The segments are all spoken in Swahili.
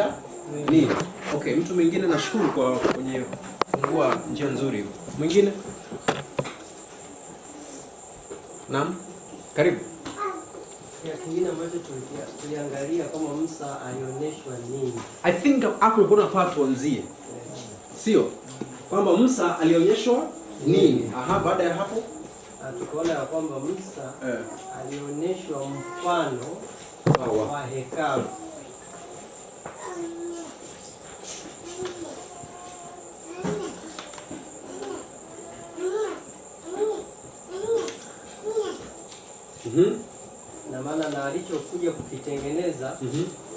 kumaanisha nini? Okay, mtu mwingine nashukuru kwa kwenye kufungua njia nzuri. Mwingine? Naam. Karibu. Ya kingine ambacho tuliangalia kama Musa alionyeshwa nini? I think hapo kuna nafaa tuanzie. Sio? Kwamba Musa alionyeshwa nini? Aha, baada ya hapo tukaona ya kwamba Musa alionyeshwa mfano wa hekalu. Na maana na alichokuja kukitengeneza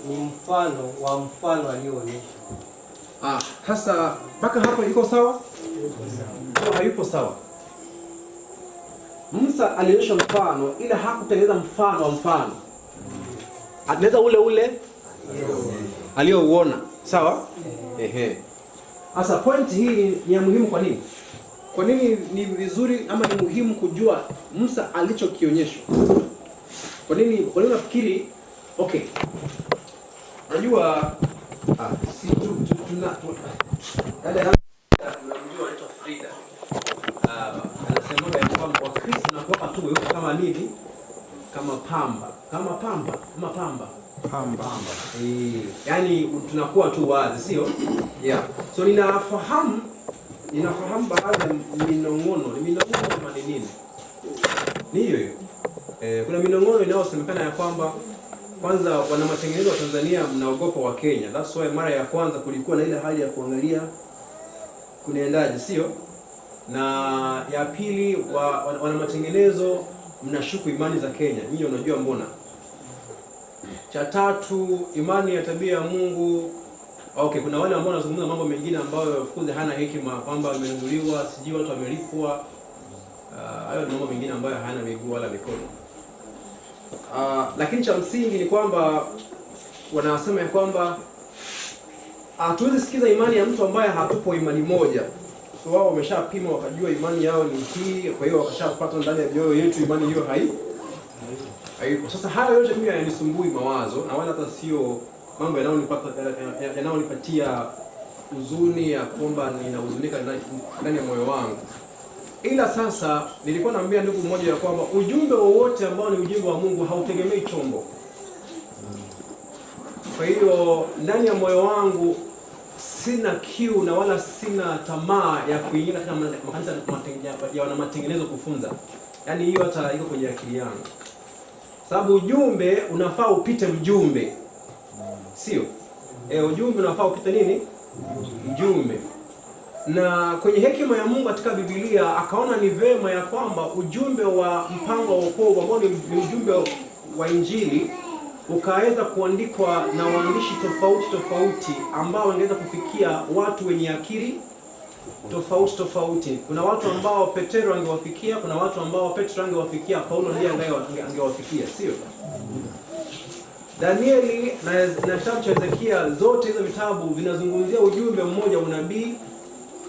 ni mfano wa mfano alioonyeshwa. Sasa mpaka hapo iko sawa? Au hayupo sawa? Musa alionyesha mfano ila hakutengeneza mfano wa mfano. Atengeneza ule aliouona. Sawa? Ehe. Sasa point hii ni ya muhimu kwa nini? Kwa nini ni vizuri ama ni muhimu kujua Musa alichokionyesha? Kwa nini nafikiri unajua si tunamjua anaitwa Frida. Anasema ya kwamba Wakristo tunakuwa tu weupe kama nini? Kama pamba. Yaani tunakuwa tu wazi, sio? Yeah. So ninafahamu baadhi ya minong'ono. Ni minong'ono kama ni nini? Ni hiyo. Kuna minong'ono inayosemekana ya kwamba kwanza wana matengenezo wa Tanzania mnaogopa wa Kenya. That's why mara ya kwanza kulikuwa na ile hali ya kuangalia kunaendaje, sio? Na ya pili wana matengenezo mnashuku imani za Kenya. Nyinyi unajua mbona? Cha tatu, imani ya tabia ya Mungu. Okay, kuna wale ambao wanazungumza mambo mengine ambayo of course hana hekima, kwamba amenunuliwa, sijui watu wamelipwa. Hayo ni mambo mengine ambayo hayana miguu wala mikono. Lakini cha msingi ni kwamba wanasema ya kwamba hatuwezi sikiza imani ya mtu ambaye hatupo imani moja. So wao wameshapima wakajua imani yao ni hii, kwa hiyo wakashapata ndani ya mioyo yetu imani hiyo haipo. Sasa hayo yote mimi yanisumbui mawazo na wala hata sio mambo yanayonipatia huzuni ya kwamba ninahuzunika ndani ya moyo wangu. Ila sasa nilikuwa naambia ndugu mmoja ya kwamba ujumbe wowote ambao ni ujumbe wa Mungu hautegemei chombo. Kwa hiyo ndani ya moyo wangu sina kiu na wala sina tamaa ya kuingia katika makanisa ya wana matengenezo kufunza. Yaani hiyo hata iko kwenye akili yangu. Sababu ujumbe unafaa upite mjumbe. Sio? Ujumbe unafaa upite nini? Mjumbe. Na kwenye hekima ya Mungu katika Biblia akaona ni vema ya kwamba ujumbe wa mpango wa wokovu ambao ni ujumbe wa Injili ukaweza kuandikwa na waandishi tofauti ambao wangeweza kufikia watu wenye akili tofauti. Kuna watu ambao Petro angewafikia, kuna watu ambao Petro angewafikia, Paulo ndiye angewafikia, sio? Danieli na kitabu cha Ezekia, zote hizo vitabu vinazungumzia ujumbe mmoja wa unabii.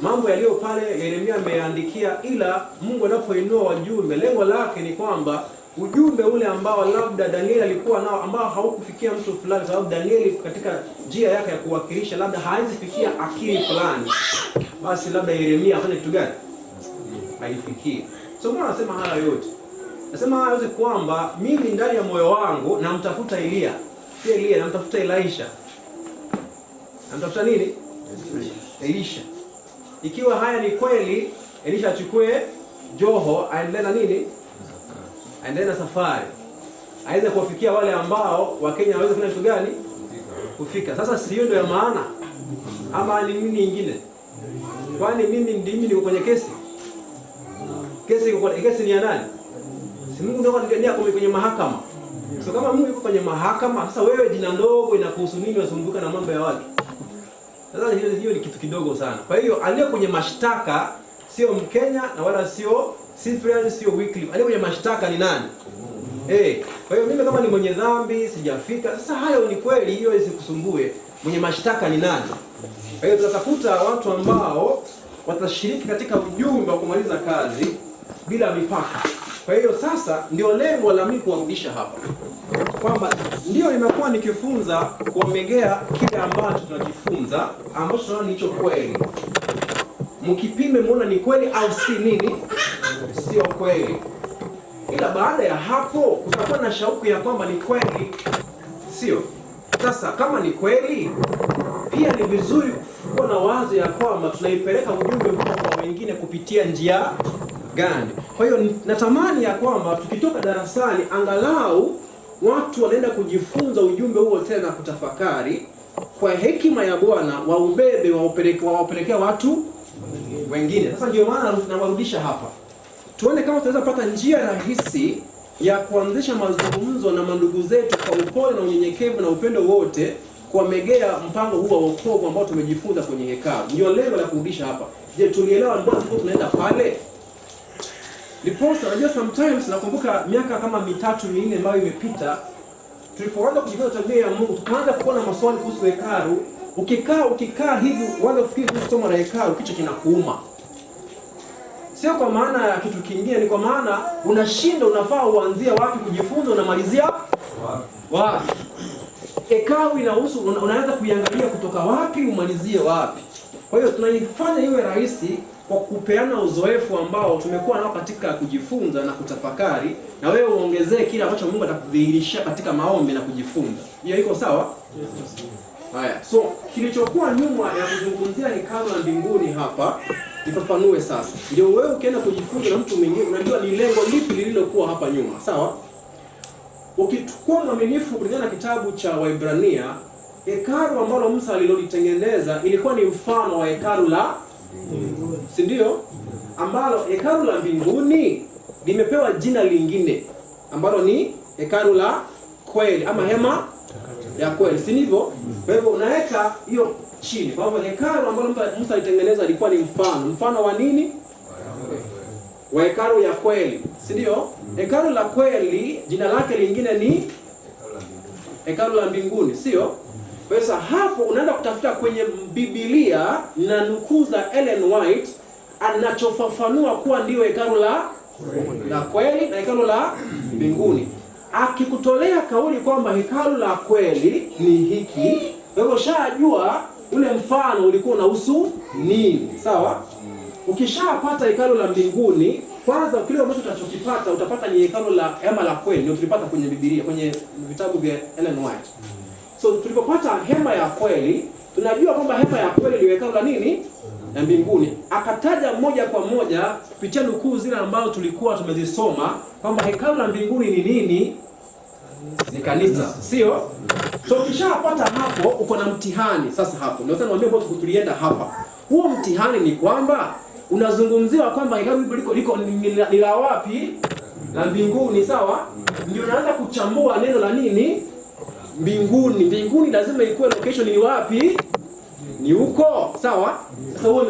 Mambo yaliyo pale Yeremia ameandikia, ila Mungu anapoinua wajumbe, lengo lake ni kwamba ujumbe ule ambao labda Danieli alikuwa nao ambao haukufikia mtu fulani, sababu Danieli katika njia yake ya kuwakilisha labda hawezi fikia akili fulani, basi labda Yeremia afanye kitu gani? Haifikie. So mbona nasema haya yote? Nasema haya yote kwamba mimi ndani ya moyo wangu namtafuta Elia, namtafuta Elisha. Namtafuta nini? Elisha. Ikiwa haya ni kweli, Elisha achukue joho, aendelee na nini? Aendelee na safari. Aweze kuwafikia wale ambao Wakenya waweze kufanya kitu gani? Kufika. Sasa si hiyo ndio ya maana? Ama ni nini nyingine? Kwani mimi niko kwenye kesi? Kesi ni ya nani? Si Mungu ndio ananiambia kwenye mahakama. So kama Mungu yuko kwenye mahakama, sasa wewe jina ndogo inakuhusu nini wasumbuka na mambo ya watu? Sasa hiyo ni kitu kidogo sana. Kwa hiyo aliye kwenye mashtaka sio Mkenya na wala sio Cyprian, sio Wycliffe. Aliye kwenye mashtaka ni nani? Kwa hiyo mimi kama ni mwenye dhambi sijafika. Sasa hayo ni kweli, hiyo isikusumbue. Mwenye mashtaka ni nani? Kwa hiyo tunatafuta watu ambao watashiriki katika ujumbe wa kumaliza kazi bila mipaka. Kwa hiyo sasa ndio lengo la mimi kuwarudisha hapa, kwamba ndio nimekuwa nikifunza kuomegea kile ambacho tunajifunza, ambacho tunaona nicho kweli. Mkipime muone ni kweli au si nini, sio kweli. Ila baada ya hapo utakuwa na shauku ya kwamba ni kweli, sio? Sasa kama ni kweli, pia ni vizuri kuwa na wazo ya kwamba tunaipeleka ujumbe huu kwa wengine kupitia njia gani. Kwa hiyo natamani ya kwamba tukitoka darasani angalau watu wanaenda kujifunza ujumbe huo tena, kutafakari kwa hekima ya Bwana, waubebe wawapelekea watu wengine. Sasa ndio maana nawarudisha hapa, tuone kama tunaweza pata njia rahisi ya kuanzisha mazungumzo na mandugu zetu kwa upole na unyenyekevu na upendo wote, kuwamegea mpango huu wa wokovu ambao tumejifunza kwenye hekalu. Ndio lengo la kurudisha hapa. Je, tulielewa mbona tunaenda pale? Liposa, najua sometimes nakumbuka miaka kama 3-4 ambayo imepita, tulipoanza kujifunza tabia ya Mungu, tukaanza kuona maswali kuhusu hekalu. Ukikaa hivi uanze kufikiri kuhusu somo la hekalu, kichwa kinakuuma. Sio kwa maana ya kitu kingine, ni kwa maana unashinda unafaa uanzie wapi kujifunza, unamalizia wapi. Hekalu inahusu unaanza kuiangalia kutoka wapi umalizie wapi. Kwa hiyo tunaifanya iwe rahisi kwa kupeana uzoefu ambao tumekuwa nao katika kujifunza na kutafakari, na wewe uongezee kile ambacho Mungu atakudhihirisha katika maombi na kujifunza. Hiyo iko sawa? Haya, so kilichokuwa nyuma ya kuzungumzia hekalu la mbinguni hapa, nifafanue sasa. Ndio wewe ukienda kujifunza na mtu mwingine unajua ni lengo lipi lililokuwa hapa nyuma, sawa? Ukichukua mwaminifu kulingana na kitabu cha Waebrania, hekalu ambalo Musa alilolitengeneza ilikuwa ni mfano wa hekalu la mbinguni, si ndio? Ambalo hekalu la mbinguni limepewa jina lingine ambalo ni hekalu la kweli ama hema ya kweli, si ndivyo? Kwa hivyo unaweka hiyo chini. Kwa hivyo hekalu ambalo Musa alitengeneza ilikuwa ni mfano wa nini? Wa hekalu ya kweli, si ndio? Hekalu la kweli jina lake lingine ni hekalu la mbinguni, sio? Kwa hiyo hapo unaenda kutafuta kwenye Biblia na nukuu za Ellen White anachofafanua kuwa ndio hekalu la kweli na hekalu la mbinguni. Akikutolea kauli kwamba hekalu la kweli ni hiki, kwa hivyo shajua ule mfano ulikuwa unahusu nini, sawa? Ukishapata hekalu la mbinguni, kwanza kile ambacho utachokipata utapata ni hekalu la hema la kweli, ndio tulipata kwenye Biblia, kwenye vitabu vya Ellen White. So tulipopata hema ya kweli, tunajua kwamba hema ya kweli ni hekalu la nini? La mbinguni. Akataja moja kwa moja kupitia nukuu zile ambazo tulikuwa tumezisoma kwamba hekalu la mbinguni ni nini? Ni kanisa, sio? So ukishapata hapo uko na mtihani sasa hapo. Ndio sasa niwaambie mbona tulienda hapa. Huo mtihani ni kwamba unazungumziwa kwamba hekalu liko ni la wapi? La mbinguni, sawa? Ndio unaanza kuchambua neno la nini? Mbinguni. Mbinguni lazima ikuwe location ni wapi? Ni huko, sawa? Sasa huo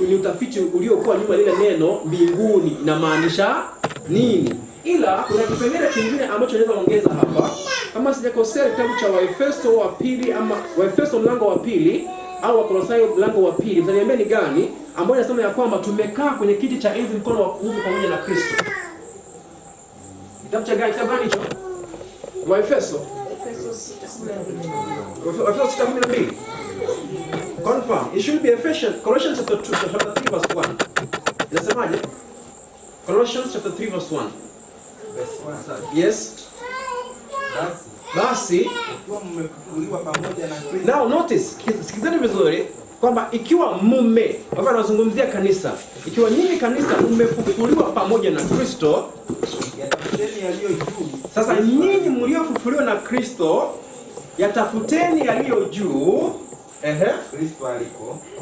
ni utafiti uliokuwa nyuma lile neno mbinguni inamaanisha nini? Ila kuna kipengele kingine ambacho naweza ongeza hapa. Kama sijakosea kitabu cha Waefeso wa pili ama Waefeso mlango wa pili au Wakolosai mlango wa pili, mtaniambia ni gani ambayo inasema ya kwamba tumekaa kwenye kiti cha enzi mkono wa kuume pamoja na Kristo. Kitabu cha gani? Kitabu gani hicho? Waefeso 6:12. Confirm. It should be Ephesians, Colossians chapter 3 verse 1. Inasemaje? Colossians chapter 3 verse 1. Yes. Basi mmefufuliwa pamoja na Kristo. Now notice, sikizeni vizuri kwamba ikiwa mume, hapa anazungumzia kanisa. Ikiwa nyinyi kanisa mmefufuliwa pamoja na Kristo, yatafuteni yaliyo juu. Sasa nyinyi mliofufuliwa na Kristo, yatafuteni yaliyo juu.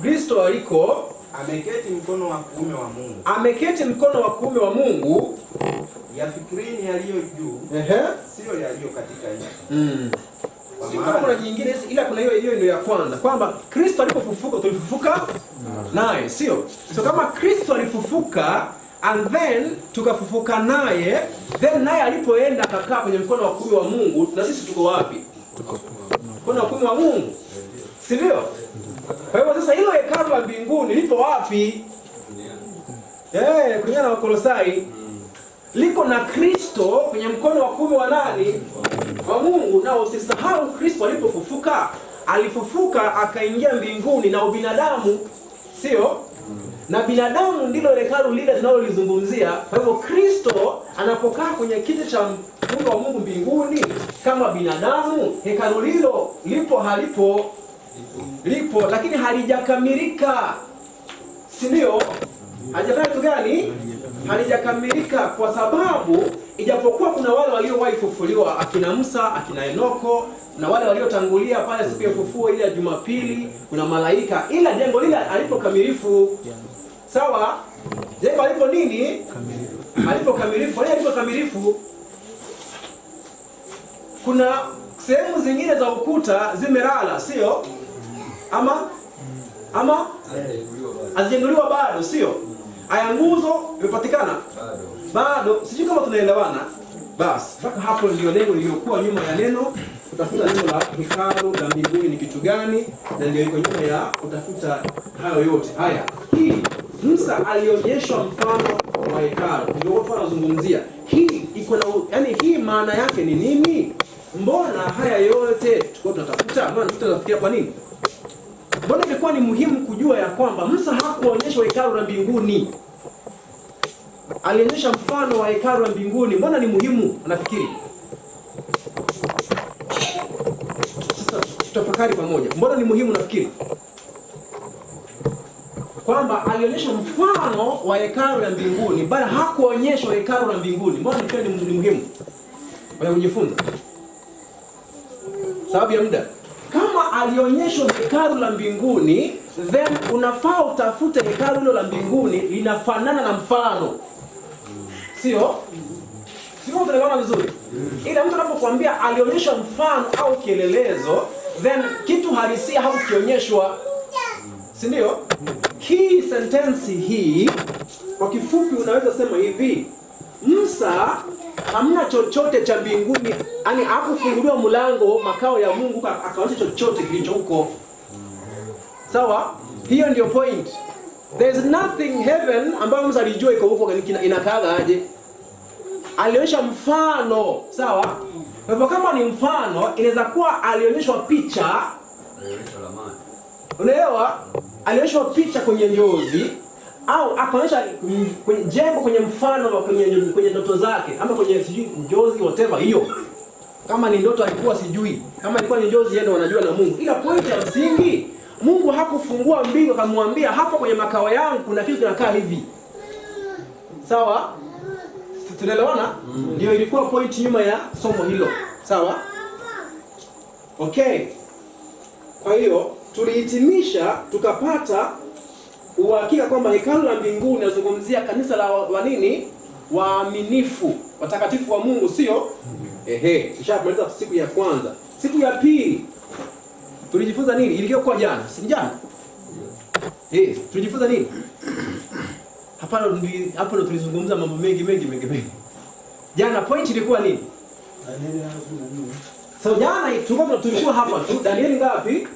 Kristo aliko ameketi mkono wa kuume wa Mungu. Ameketi mkono wa kuume wa Mungu. Yafikirini yaliyo juu, sio yaliyo katika nchi. Kwa maana kuna nyingine ila kuna hiyo ndio ya kwanza kwamba Kristo alipofufuka tulifufuka naye, sio? So kama Kristo alifufuka and then tukafufuka naye, then naye alipoenda akakaa kwenye mkono wa kuume wa Mungu, na sisi tuko wapi? Tuko mkono wa kuume wa Mungu, si ndio? Kwa hivyo sasa hilo hekalu la mbinguni lipo wapi? Kulingana na Wakolosai. liko na Kristo kwenye mkono wa kuume wa nani? Wa Mungu. Na usisahau Kristo alipofufuka, alifufuka akaingia mbinguni na ubinadamu, sio? Na binadamu ndilo hekalu lile tunalolizungumzia. Kwa hivyo Kristo anapokaa kwenye kiti cha Mungu wa Mungu mbinguni kama binadamu, hekalu hilo lipo halipo? Lipo, lakini halijakamilika. Si ndio? Hajafanya kitu gani? Halijakamilika, kwa sababu ijapokuwa kuna wale waliowahi kufufuliwa, akina Musa, akina Enoko na wale waliotangulia pale siku ya ufufuo ile ya Jumapili, kuna malaika, ila jengo lile alipo kamilifu. Sawa? Jengo alipo nini? Alipo kamilifu. Kwa nini alipo kamilifu? Kuna sehemu zingine za ukuta zimelala, sio? Ama hazijenguliwa bado, sio? Aya, nguzo imepatikana bado. Sijui kama tunaelewana. Basi mpaka hapo ndio neno lililokuwa nyuma ya neno kutafuta neno la hekalu la mbinguni ni kitu gani, na ndio iko nyuma ya kutafuta hayo yote. Haya, hii Musa alionyeshwa mfano wa hekalu, ndio watu wanazungumzia. Hii iko na yani, hii maana yake ni nini? Mbona haya yote tulikuwa tunatafuta? Mbona tutafikiria kwa nini? Mbona ilikuwa ni muhimu kujua ya kwamba Musa hakuonyeshwa hekalu la mbinguni, alionyesha mfano wa hekalu la mbinguni? Mbona ni muhimu? Anafikiri sasa, tutafakari pamoja. Mbona ni muhimu? Nafikiri kwamba alionyesha mfano wa hekalu la mbinguni, bali hakuonyeshwa hekalu la mbinguni. Mbona ni muhimu kwa kujifunza? Sababu ya muda. Kama alionyeshwa hekalu la mbinguni, then unafaa utafute hekalu hilo la mbinguni linafanana na mfano. Sio? Sio, tunaelewana vizuri? Ila mtu anapokuambia alionyeshwa mfano au kielelezo, then kitu halisia haukionyeshwa. Si ndio? Hii sentensi hii kwa kifupi unaweza sema hivi: Musa hamna chochote cha mbinguni, yani hakufunguliwa mlango makao ya Mungu akaonyesha chochote kilicho huko. Sawa? Hiyo ndio point. There is nothing heaven ambayo Musa alijua iko huko inakaaga aje. Alionyesha mfano, sawa? Kwa hivyo kama ni mfano, inaweza kuwa alionyeshwa picha. Unaelewa? Alionyeshwa picha kwenye njozi, au akaonyesha kwenye jengo kwenye mfano wa kwenye ndoto zake, ama kwenye sijui njozi whatever hiyo. Kama ni ndoto alikuwa sijui, kama ilikuwa ni njozi yeye ndo anajua na Mungu. Ila point ya msingi, Mungu hakufungua mbingu akamwambia hapo kwenye makao yangu kuna kitu kinakaa hivi. Sawa? Tunaelewana? Ndio ilikuwa point nyuma ya somo hilo. Sawa? Okay. Kwa hiyo tulihitimisha tukapata uhakika kwamba hekalu la mbinguni linazungumzia kanisa la nini? Waaminifu, watakatifu wa Mungu, sio? Kishamaliza siku ya kwanza. Siku ya pili tulijifunza nini? Ilikuwa jana, si jana? Tulijifunza nini? Hapo ndo tulizungumza mambo mengi. Jana point ilikuwa nini? So jana tulikuwa hapa tu Danieli ngapi?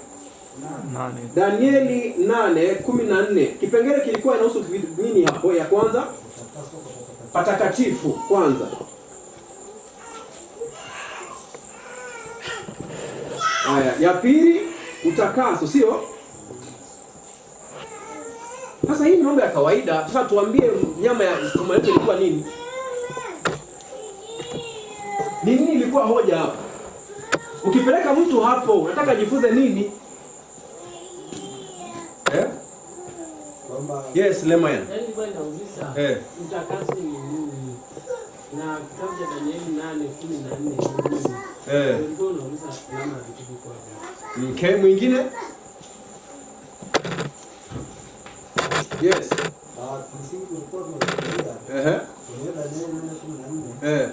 8. Danieli 8:14. Kipengele kilikuwa inahusu nini hapo? Ya kwanza patakatifu kwanza. Haya, ya pili utakaso, sio? Sasa hii ni mambo ya kawaida. Sasa tuambie nyama ya somo letu ilikuwa nini? Nini ilikuwa hoja hapo? Ukipeleka mtu hapo, unataka ajifunze nini? Yes, Lemayan. Yaani kwa nauliza, utakaso ni nini? Na kitabu cha Danieli 8:14 ndio unauliza namna vitu viko hapo. Okay, mwingine? Yes. Msingi ulikuwa tunafikiria. Kwenye Danieli 8:14.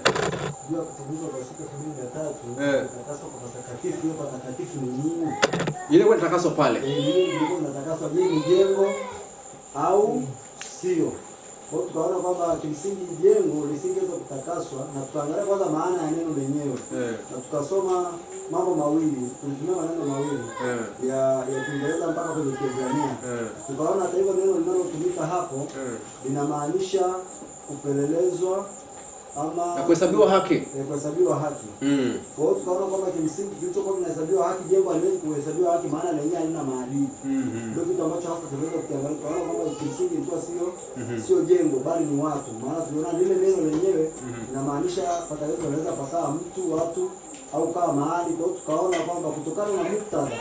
Jua kutimizwa kwa siku 13. Utakaso kwa patakatifu, hiyo patakatifu ni nini? Ile kwa utakaso pale. Ilikuwa unatakaswa ni jengo au sio? Kwa hiyo tukaona kwamba kimsingi jengo lisingeweza kutakaswa, na tukaangalia kwanza maana ya neno lenyewe. Na tukasoma mambo mawili, tulitumia maneno mawili ya Kiingereza mpaka kwenye Kiebrania. Tukaona hata hivyo neno linalotumika hapo linamaanisha kupelelezwa ama na kuhesabiwa haki. Kuhesabiwa haki. Kwa hiyo tukaona kwamba kimsingi kilichokuwa kinahesabiwa haki, jengo haliwezi kuhesabiwa haki maana lenyewe halina maadili. Ndio kitu ambacho hasa tunaweza kukiangalia. Tunaona kwamba kimsingi ilikuwa sio jengo bali ni watu. Maana tunaona lile neno lenyewe linamaanisha pataweza unaweza pakaa mtu, watu au kama mahali. Kwa hiyo tukaona kwamba kutokana na muktadha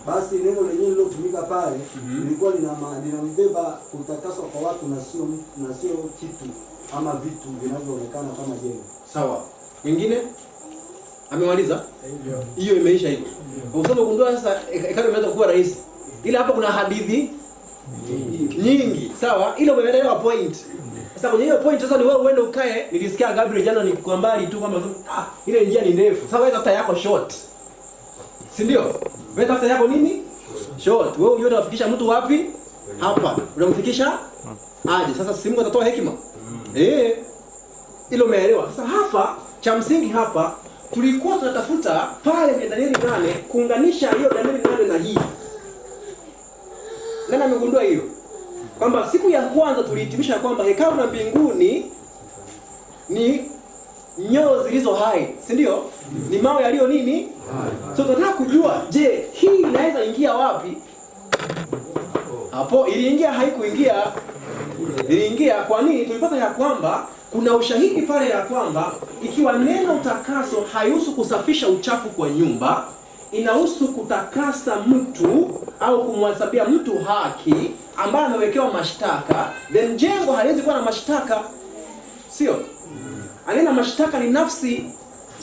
basi neno lenyewe lilotumika pale lilikuwa linambeba kutakaswa kwa watu na sio kitu ama vitu vinavyoonekana kama jengo. Sawa. Mwingine? Amemaliza? Hiyo imeisha hivyo. Kwa sababu gundua sasa hekalu imeanza kuwa rahisi. Ila hapa kuna hadithi nyingi. Sawa? Ile umeelewa point. Sasa kwenye hiyo point sasa ni wewe uende ukae. Nilisikia Gabriel jana ni kwa mbali tu kama ile njia ni ndefu. Sasa wewe tafuta yako short. Si ndio? Wewe tafuta yako nini? Short. Wewe unataka kufikisha mtu wapi? Hapa. Unamfikisha aje. Sasa si Mungu atatoa hekima. Ilo umeelewa. Sasa hapa cha msingi hapa tulikuwa tunatafuta pale Danieli 8 kuunganisha hiyo Danieli 8 na hii. Nani amegundua hiyo? Kwamba siku ya kwanza tulihitimisha kwamba hekalu la mbinguni ni nyoo zilizo hai, si ndio? Ni mawe yaliyo nini? So tunataka kujua, je, hii inaweza ingia wapi? Hapo iliingia, haikuingia? Iliingia. Kwa nini? Tulipata ya kwamba kuna ushahidi pale ya kwamba ikiwa neno utakaso haihusu kusafisha uchafu kwa nyumba, inahusu kutakasa mtu au kumhesabia mtu haki ambaye amewekewa mashtaka, then jengo haliwezi kuwa na mashtaka. Sio? Alina mashtaka ni nafsi.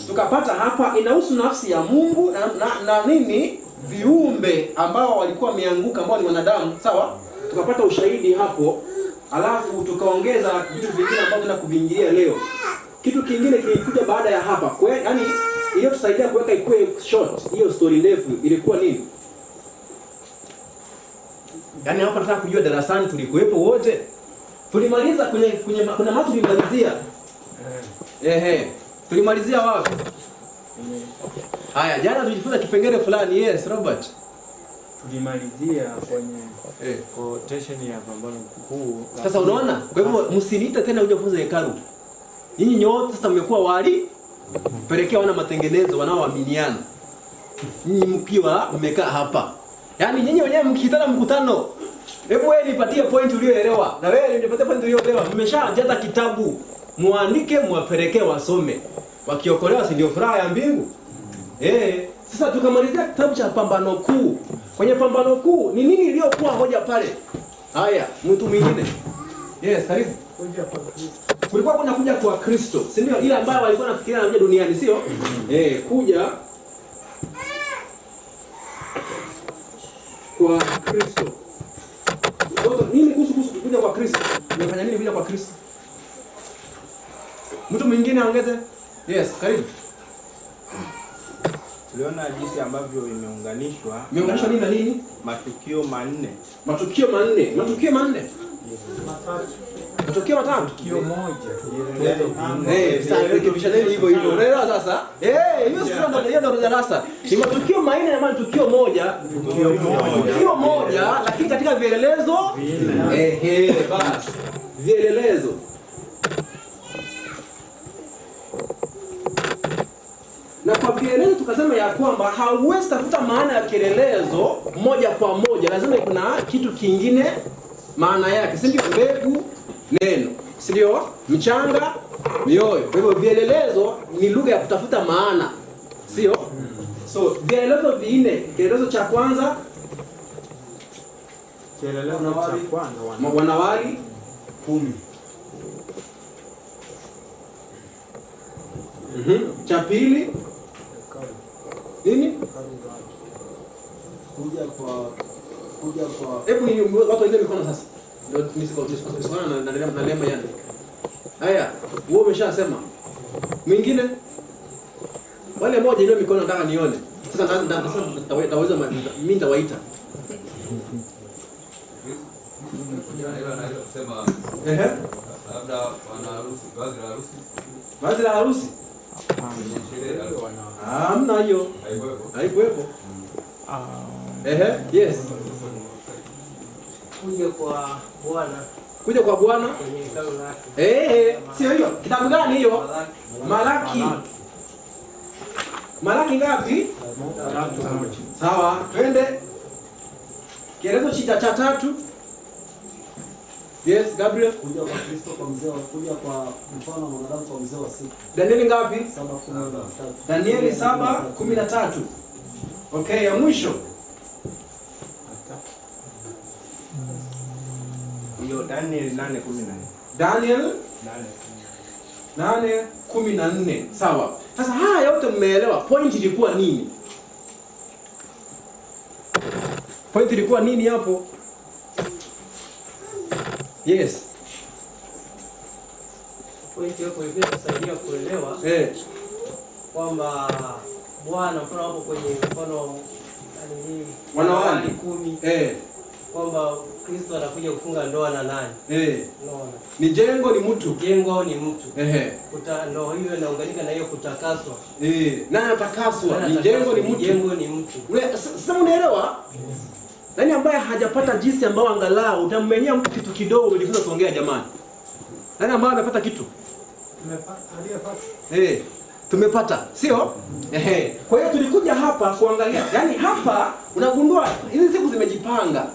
Tukapata hapa inahusu nafsi ya Mungu na nini? Viumbe ambao walikuwa wameanguka ambao ni wanadamu, sawa? Tukapata ushahidi hapo. Alafu tukaongeza vitu vingine ambavyo tunataka kuviingilia leo. Kitu kingine kilikuja baada ya hapa. Yaani hiyo tusaidia kuweka ikuwe short. Hiyo story ndefu ilikuwa nini? Yaani hapa tunataka kujua darasani tulikuwepo wote. Tulimaliza kuna matu tulimalizia. Tulimalizia wapi? Haya, jana tulijifunza kipengele fulani. Yes, Robert. Tulimalizia kwenye quotation ya pambano kuu. Sasa unaona? Kwa hivyo msiniite tena uje kufunza hekalu. Nyinyi nyote sasa mmekuwa wali pelekea wana matengenezo wanaoaminiana. Nyinyi mkiwa mmekaa hapa. Yaani nyinyi wenyewe mkitana mkutano. Hebu wewe nipatie point uliyoelewa. Na wewe nipatie point uliyoelewa. Mmeshajaza kitabu. Muandike muwapelekee wasome. Wakiokolewa si ndio furaha ya mbingu? Sasa tukamalizia kitabu cha pambano kuu. Kwenye pambano kuu ni nini iliyokuwa hoja pale? Haya, mtu mwingine. Yes, karibu. Kuja kwa Kristo. Kulikuwa kuna kuja kwa Kristo. Si ndio ile ambayo walikuwa nafikiria anakuja duniani, sio? Kuja kwa Kristo. Nini kuhusu kuja kwa Kristo? Unafanya nini kuja kwa Kristo? Mtu mwingine aongeze. Yes, karibu. Tuliona jinsi ambavyo imeunganishwa. Imeunganishwa nini na nini? Matukio manne. Matukio manne. Matukio manne. Matukio matatu. Tukio moja. Sasa rekebisha nini hivyo hivyo. Unaelewa sasa? Hiyo sio ndio darasa. Ni matukio manne na tukio moja. Tukio moja lakini katika vielelezo basi. Vielelezo. Na kwa kielelezo tukasema ya kwamba hauwezi tafuta maana ya kielelezo moja kwa moja. Lazima kuna kitu kingine maana yake. Si ndio? Mbegu, neno. Si ndio? Mchanga, mioyo. Kwa hivyo vielelezo ni lugha ya kutafuta maana. Sio? So, vielelezo vinne. Kielelezo cha kwanza, kielelezo cha kwanza wanawali 10. Cha pili nini? Kuja kwa hebu ni watu waende mikono sasa. Ndio nisikona na lema yani. Haya, wewe umeshasema. Mwingine? Wale moja ndio mikono nataka nione. Sasa nitaweza mimi nitawaita. Labda wana harusi, vazi la harusi. Hamna hiyo. Haikuwepo. Yes. Kuja kwa Bwana. Kuja kwa Bwana kwenye hekalu lake. Sio hiyo. Kitabu gani hiyo? Malaki. Malaki ngapi? 3:1. Sawa, twende. Kielezo cha 3. Yes, Gabriel. Kuja kwa Kristo kwa mzee wa kuja kwa mfano wa mwanadamu kwa mzee wa siku. Danieli ngapi? 7:13. Danieli 7:13. Okay, ya mwisho. Hiyo Daniel 8:14. Daniel 8:14. Sawa. Sasa haya yote mmeelewa. Point ilikuwa nini? Point ilikuwa nini hapo? Yes. Pointi yako ilikuwa kusaidia kuelewa kwamba Bwana mfano hapo kwenye mfano wanawali 10 kwamba Kristo anakuja kufunga ndoa na nani? Unaona? Ni jengo ni mtu. Jengo ni mtu. Ndio hiyo inaunganika na hiyo kutakaswa. Nani anatakaswa? Ni jengo ni mtu. Jengo ni mtu. Sasa unaelewa? Nani ambaye hajapata jinsi ambao angalau utammenyea mtu kitu kidogo ulijifunza kuongea jamani? Nani ambaye amepata kitu? Aliyepata. Tumepata, sio? Kwa hiyo tulikuja hapa kuangalia. Yaani hapa unagundua hizi siku zimejipanga.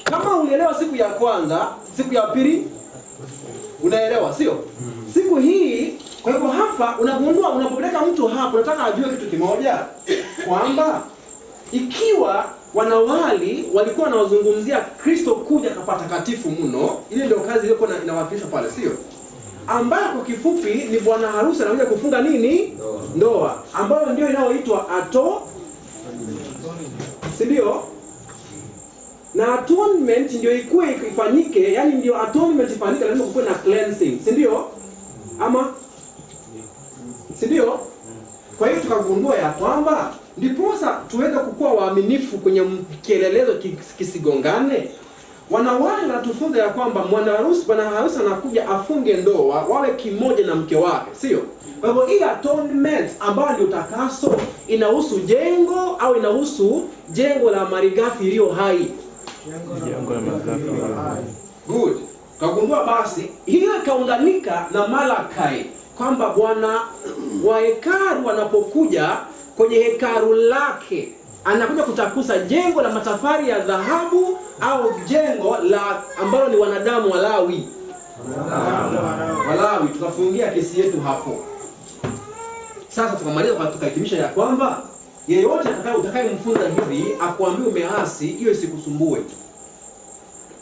Kama unaelewa siku ya kwanza, siku ya pili unaelewa, sio? Siku hii, kwa hivyo hapa unagundua unapopeleka mtu hapa unataka ajue kitu kimoja kwamba ikiwa wanawali walikuwa wanazungumzia Kristo kuja kwa patakatifu mno, ile ndio kazi iliyokuwa inawakilishwa pale, sio? Ambayo kwa kifupi ni bwana harusi anakuja kufunga nini? Ndoa. Ambayo ndio inayoitwa si ndio? Na atonement ndio ikuwe ifanyike, yani ndio atonement ifanyike lazima kuwe na cleansing, si ndio? Ama si ndio? Kwa hiyo tukagundua ya kwamba ndiposa tuweze kukua waaminifu kwenye kielelezo kisigongane. Wanawali wanatufunza ya kwamba bwana harusi anakuja afunge ndoa, wawe kimoja na mke wake, sio? Kwa hivyo hii atonement ambayo ndio utakaso inahusu jengo au inahusu jengo la malighafi iliyo hai. Jengo la malighafi iliyo hai. Good. Kagundua basi hiyo ikaunganika na Malakai kwamba bwana wa hekalu anapokuja kwenye hekalu lake anakuja kutakusa jengo la matafari ya dhahabu au jengo la ambalo ni wanadamu Walawi. Walawi, tukafungia kesi yetu hapo. Sasa tukamaliza kwa tukahitimisha ya kwamba yeyote utakayemfunza hivi akwambie umeasi, hiyo isikusumbue.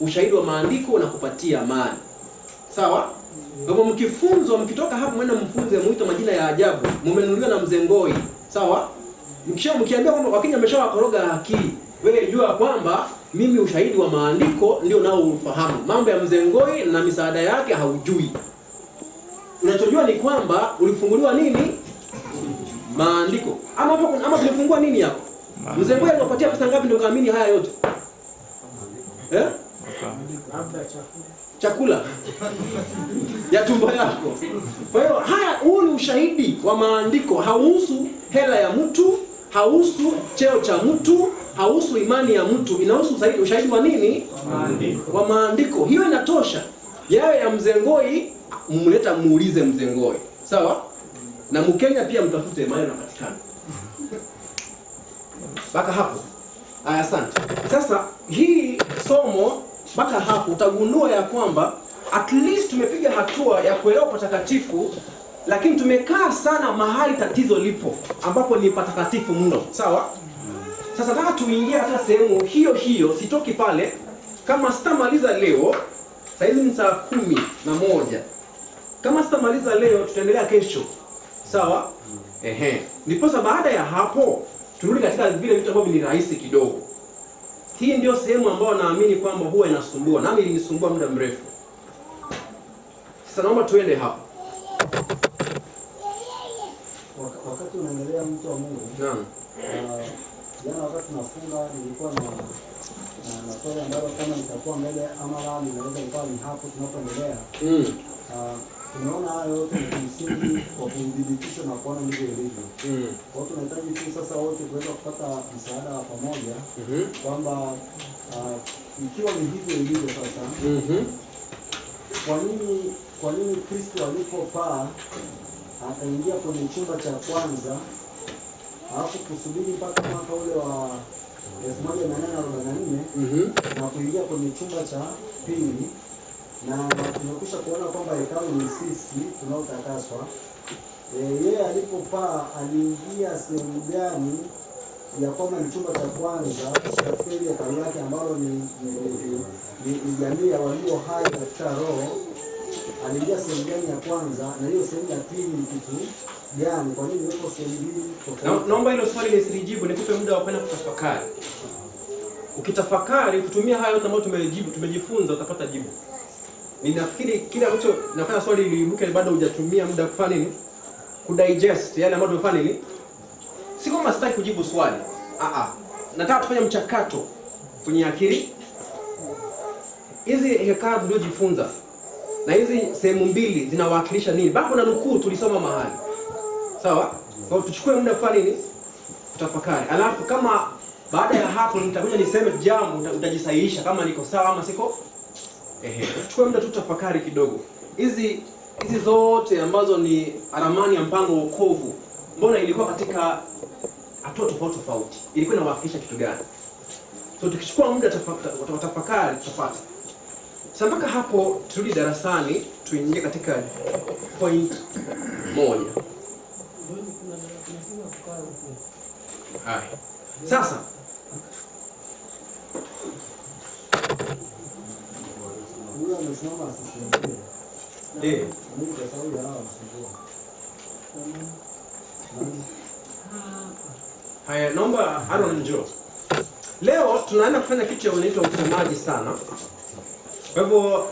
Ushahidi wa maandiko unakupatia amani. Sawa? Kwa hivyo mkifunzwa, mkitoka hapo mwenda mfunze muite majina ya ajabu. Mumenunuliwa na Mzengoi. Sawa? Mkiambia kwamba Wakenya wameshawakoroga akili, wewe jua kwamba mimi ushahidi wa maandiko ndio nao ufahamu. Mambo ya Mzengoi na misaada yake haujui. Unachojua ni kwamba ulifunguliwa nini? Maandiko. Ama tulifungua nini hapo? Mzengoi aliwapatia pesa ngapi ndio kaamini haya yote? Chakula ya tumbo yako. Kwa hiyo huu ni ushahidi wa maandiko, hauhusu hela ya mtu, hauhusu cheo cha mtu, hauhusu imani ya mtu, inahusu ushahidi wa nini? Maandiko. Wa maandiko. Hiyo inatosha. Yawe ya Mzengoi, mleta muulize Mzengoi. Sawa? Na Mkenya pia mtafute mahali yanapatikana. Baka hapo. Asante. Sasa hii somo mpaka hapo utagundua ya kwamba at least tumepiga hatua ya kuelewa patakatifu, lakini tumekaa sana mahali tatizo lipo ambapo ni patakatifu mno. Sawa? Sasa nataka tuingie hata sehemu hiyo, sitoki pale. Kama sitamaliza leo, saa hizi ni saa 11. Kama sitamaliza leo tutaendelea kesho. Sawa? Ndiposa baada ya hapo turudi katika vile vitu ambavyo ni rahisi kidogo. Hii ndio sehemu ambayo naamini kwamba huwa inasumbua. Nami ilinisumbua muda mrefu. Sasa naomba tuende hapo. Wakati unaendelea mtu wa Mungu. Naam. Jana wakati tunafunga nilikuwa na swali ambalo kama nitakuwa mbele ama la ninaweza kuwa ni hapo tunapoendelea. Tumeona hayo yote ni msingi wa kudhibitisha na kuona ndivyo ilivyo. Kwa hiyo tunahitaji tu sasa wote kuweza kupata msaada wa pamoja kwamba ikiwa ni hivyo ilivyo sasa kwa nini Kristo alipopaa akaingia kwenye chumba cha kwanza alafu kusubiri mpaka mwaka ule wa 1844 na kuingia kwenye chumba cha pili, na tumekwisha kuona kwamba hekalu ni sisi tunaotakaswa. Yeye alipopaa aliingia sehemu gani ya kwamba ni chumba cha kwanza katika ile hekalu yake ambalo ni jamii ya walio hai katika roho? Aliingia sehemu gani ya kwanza, na hiyo sehemu ya pili ni kitu gani? Kwa nini yuko sehemu mbili tofauti? Naomba hilo swali nisilijibu, nikupe muda wa kwenda kutafakari. Ukitafakari kutumia hayo yote ambayo tumejifunza utapata jibu. Ninafikiri kile ambacho nafanya swali liibuke bado hujatumia muda kufanya nini? Kudigest yale ambayo tumefanya nini? Si kama sitaki kujibu swali. Nataka tufanye mchakato kwenye akili. Hizi hekalu tuliojifunza na hizi sehemu mbili zinawakilisha nini? Bado na nukuu tulisoma mahali. Sawa? Kwa hiyo tuchukue muda kufanya nini? Kutafakari. Alafu kama baada ya hapo nitakuja niseme jambo, utajisahihisha kama niko sawa ama siko. Tuchukue muda tutafakari kidogo. Hizi zote ambazo ni ramani ya mpango wa wokovu, mbona ilikuwa katika hatua tofauti? Ilikuwa inawakilisha kitu gani? So tukichukua muda tafakari tutapata. Sasa mpaka hapo turudi darasani, tuingie katika point moja. Hai. Sasa huyo amesimama asisikie. Mimi kwa sababu ya hao msumbua. haya, naomba Aaron njoo. Leo tunaenda kufanya kitu kinaitwa usomaji sana. Kwa hivyo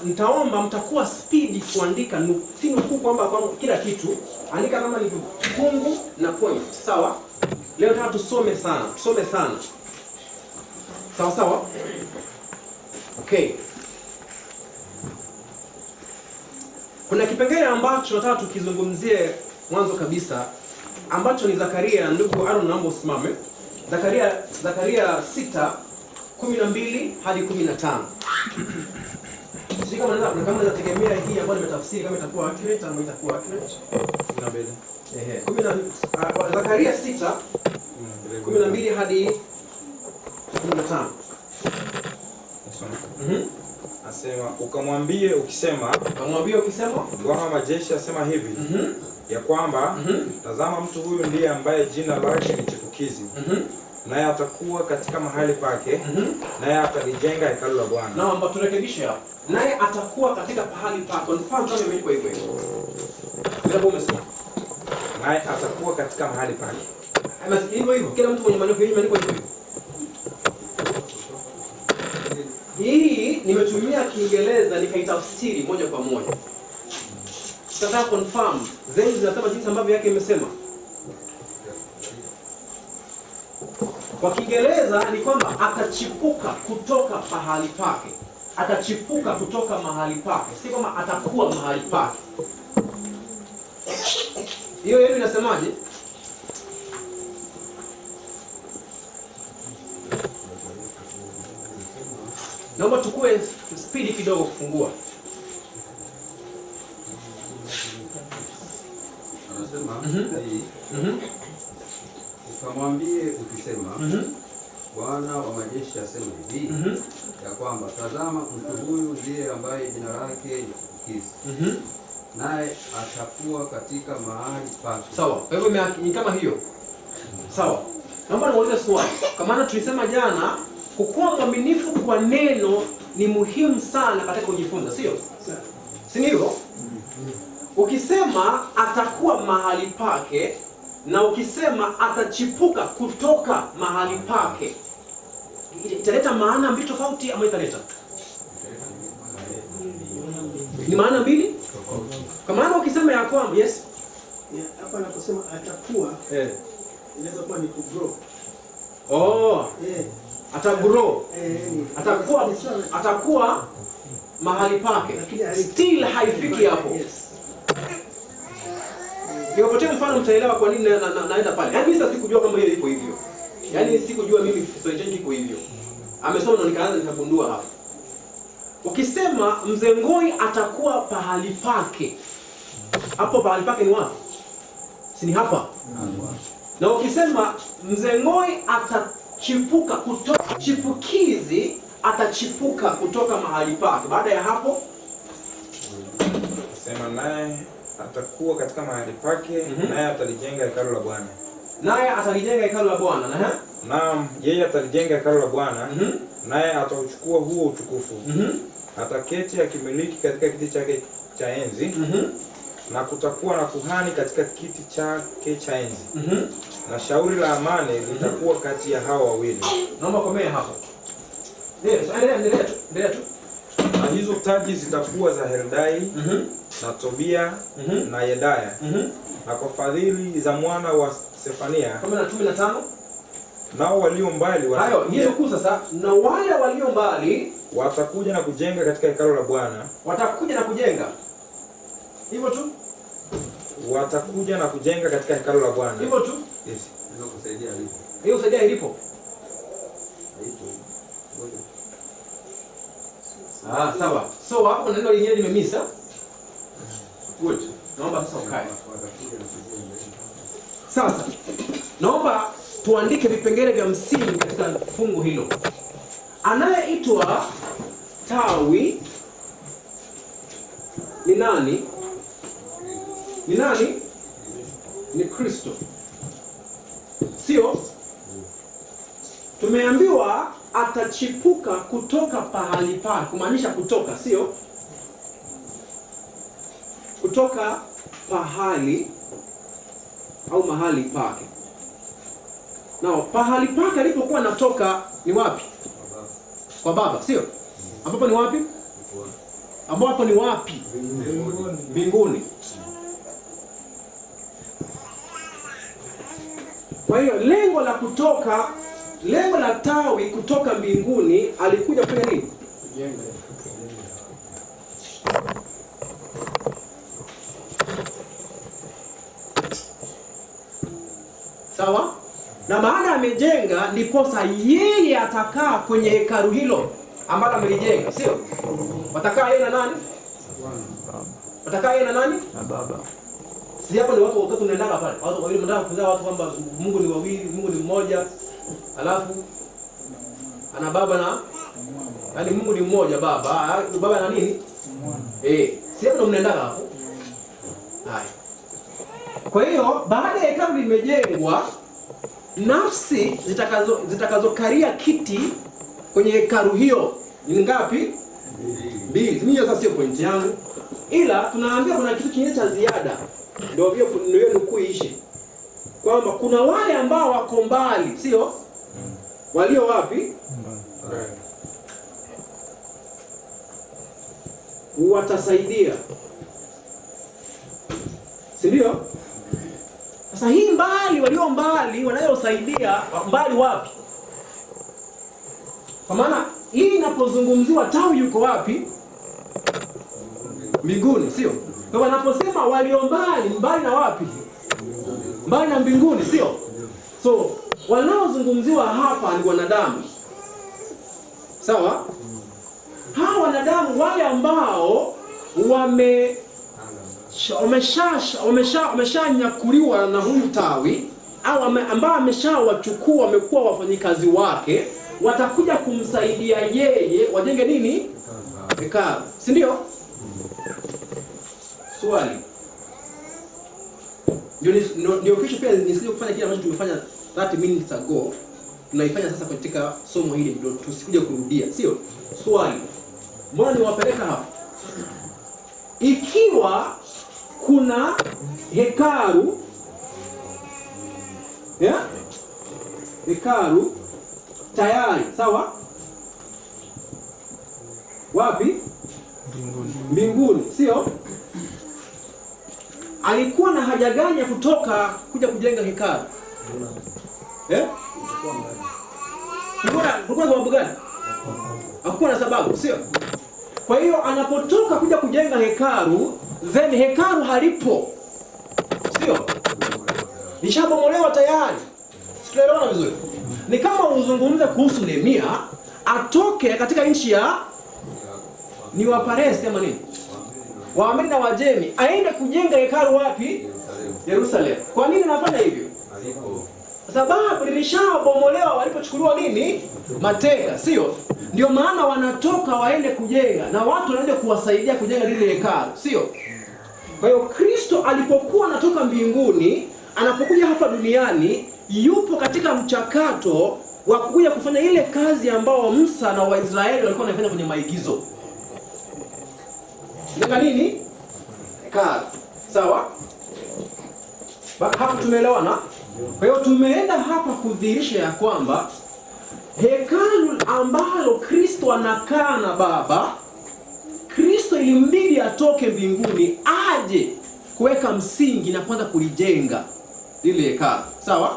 nitaomba mtakuwa speed kuandika si nukuu kwamba kila kitu, andika kama ni fungu na point. Sawa? Leo nataka tusome sana. Sawa? Okay. Kuna kipengele ambacho nataka tukizungumzie mwanzo kabisa ambacho ni Zakaria. Ndugu Aaron, naomba usimame. Zakaria 6:12 hadi 15. Sisi kama nategemea hii ambayo nimetafsiri kama itakuwa accurate ama itakuwa accurate. Zakaria 6:12 hadi 15. Asema ukamwambie ukisema Bwana wa majeshi asema hivi ya kwamba tazama, mtu huyu ndiye ambaye jina lake ni chipukizi, naye atakuwa katika mahali pake, naye atalijenga hekalu la Bwana. Naomba turekebishe hapo. Naye atakuwa katika pahali pake. Mfano kama imeandikwa hivyo. Ndio umesema. Naye atakuwa katika mahali pake. Hivyo. Kila mtu mwenye maneno imeandikwa hivyo. Hii nimetumia Kiingereza nikaitafsiri moja kwa moja. Sasa confirm zeni zinasema jinsi ambavyo yake imesema. Kwa Kiingereza ni kwamba atachipuka kutoka mahali pake. Atachipuka kutoka mahali pake. Si kama atakuwa mahali pake. Hiyo yenu inasemaje? Naomba tukue speed kidogo kufungua. Anasema ukamwambie ukisema Bwana wa majeshi asema hivi ya kwamba tazama, mtu huyu ndiye ambaye jina lake ni chipukizi, naye atakuwa katika mahali pake. Sawa. Kwa hivyo ni kama hiyo. Sawa. Naomba niulize swali. Kwa maana tulisema jana kukuwa mwaminifu kwa neno ni muhimu sana katika kujifunza, sio? Si hivyo? Ukisema atakuwa mahali pake na ukisema atachipuka kutoka mahali pake, italeta maana mbili tofauti ama italeta? Ni maana mbili? Kwa maana ukisema ya kwamba hapa anaposema atakuwa inaweza kuwa ni to grow. Atagrow. Atakuwa mahali pake. Still haifiki hapo. Niwapatie mfano mtaelewa kwa nini naenda pale. Yaani mimi sikujua kama hiyo iko hivyo. Yaani sikujua mimi Kiswahili changu iko hivyo. Amesoma na nikaanza nikagundua hapo. ukisema mzee Ngoi atakuwa pahali pake, hapo pahali pake ni wapi? Si ni hapa? Na ukisema mzee Ngoi atachipuka kutoka, chipukizi atachipuka kutoka mahali pake, baada ya hapo sema naye atakuwa katika mahali pake, naye atalijenga hekalu la Bwana. Naye atalijenga hekalu la Bwana. Naam, yeye atalijenga hekalu la Bwana, naye atauchukua huo utukufu. Ataketi akimiliki katika kiti chake cha enzi. Na kutakuwa na kuhani katika kiti chake cha enzi. Na shauri la amani litakuwa kati ya hao wawili. Naomba komea hapo. Endelea tu. Na hizo taji zitakuwa za Heldai na Tobia na Yedaya. Na kwa fadhili za mwana wa Sefania. 15. Nao walio mbali hizo kuu sasa, na wale walio mbali watakuja na kujenga katika hekalu la Bwana. Watakuja na kujenga. Hivyo tu. Watakuja na kujenga katika hekalu la Bwana. Hivyo tu. Yes. Ndio kusaidia alipo. Hiyo kusaidia ilipo. Sawa. So hapo neno lingine nimemisa. Good. Naomba sasa ukae. Sasa naomba tuandike vipengele vya msingi katika fungu hilo. Anayeitwa tawi ni nani? Ni nani? Ni Kristo. Sio? Tumeambiwa atachipuka kutoka pahali pake, kumaanisha kutoka, sio? Kutoka pahali au mahali pake. Nao pahali pake alipokuwa anatoka ni wapi? Kwa Baba, sio? Ambapo ni wapi? Ambapo ni wapi? Mbinguni. Kwa hiyo lengo la tawi kutoka mbinguni alikuja kufanya nini? Sawa? Na baada amejenga ndiposa yeye atakaa kwenye hekalu hilo ambalo amelijenga, sio? Watakaa yeye na nani? Watakaa yeye na nani? Na Baba. Si hapo ndio watu wakati tunaendaga pale. Watu wawili mnataka kufunza watu kwamba Mungu ni wawili, Mungu ni mmoja. Alafu ana baba na yaani Mungu ni mmoja baba. Baba na nini? Si hapo ndio mnaendaga hapo. Haya. Kwa hiyo baada ya hekalu limejengwa, nafsi zitakazokaria kiti kwenye hekalu hiyo ni ngapi? 2. Mimi sasa sio point yangu. Ila tunaambia kuna kitu kingine cha ziada. Ndio hiyo nukuu iishe. Kwamba kuna wale ambao wako mbali, sio? Walio wapi? Watasaidia. Si ndio? Sasa hii mbali, walio mbali wanayosaidia mbali wapi? Kwa maana hii inapozungumziwa tawi yuko wapi? Mbinguni, sio? Kwa wanaposema walio mbali na wapi? Mbali na mbinguni, sio? So wanaozungumziwa hapa ni wanadamu. Sawa? Hawa wanadamu wale ambao wameshanyakuliwa na huyu tawi au ambao ameshawachukua wamekuwa wafanyikazi wake, watakuja kumsaidia yeye wajenge nini? Hekalu. Si ndio? Swali. Ndio kesho pia nisije kufanya kile ambacho tumefanya 30 minutes ago. Tunaifanya sasa katika somo hili ndio tusikuje kurudia, sio? Swali. Mbona niwapeleka hapa? Ikiwa kuna hekalu hekalu tayari, sawa? Wapi? Mbinguni, sio? Alikuwa na haja gani ya kutoka kuja kujenga hekalu? Kulikuwa na sababu gani? Hakuwa na sababu, sio? Kwa hiyo anapotoka kuja kujenga hekalu, then hekalu halipo. Sio? Lishabomolewa tayari. Tunaelewana vizuri? Ni kama uzungumze kuhusu Nehemia atoke katika nchi ya ni Waparesi ama nini? Waamini na Wajemi, aende kujenga hekalu wapi? Yerusalemu. Kwa nini anafanya hivyo? Sababu lilishabomolewa walipochukuliwa nini? Mateka, sio? Ndio maana wanatoka waende kujenga na watu wanaenda kuwasaidia kujenga lile hekalu, sio? Kwa hiyo Kristo alipokuwa anatoka mbinguni, anapokuja hapa duniani, yupo katika mchakato wa kuja kufanya ile kazi ambao Musa na Waisraeli walikuwa wanafanya kwenye maigizo. Jenga nini? Hekalu. Sawa? Hapo tumeelewana? Kwa hiyo tumeenda hapa kudhihirisha ya kwamba hekalu ambalo Kristo anakaa na Baba, Kristo ilimbidi atoke mbinguni aje kuweka msingi na kwanza kulijenga lile hekalu. Sawa?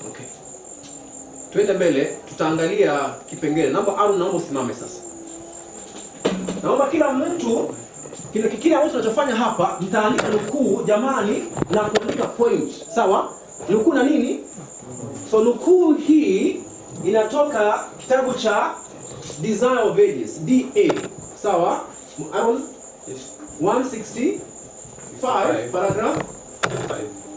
Okay. Tuende mbele, tutaangalia kipengele. Naomba usimame sasa. Naomba kila mtu kile ambacho tunachofanya hapa, mtaandika nukuu jamani na kuandika point. Sawa? Nukuu na nini? So nukuu hii inatoka kitabu cha Desire of Ages, DA. Sawa? Aaron 165 paragraph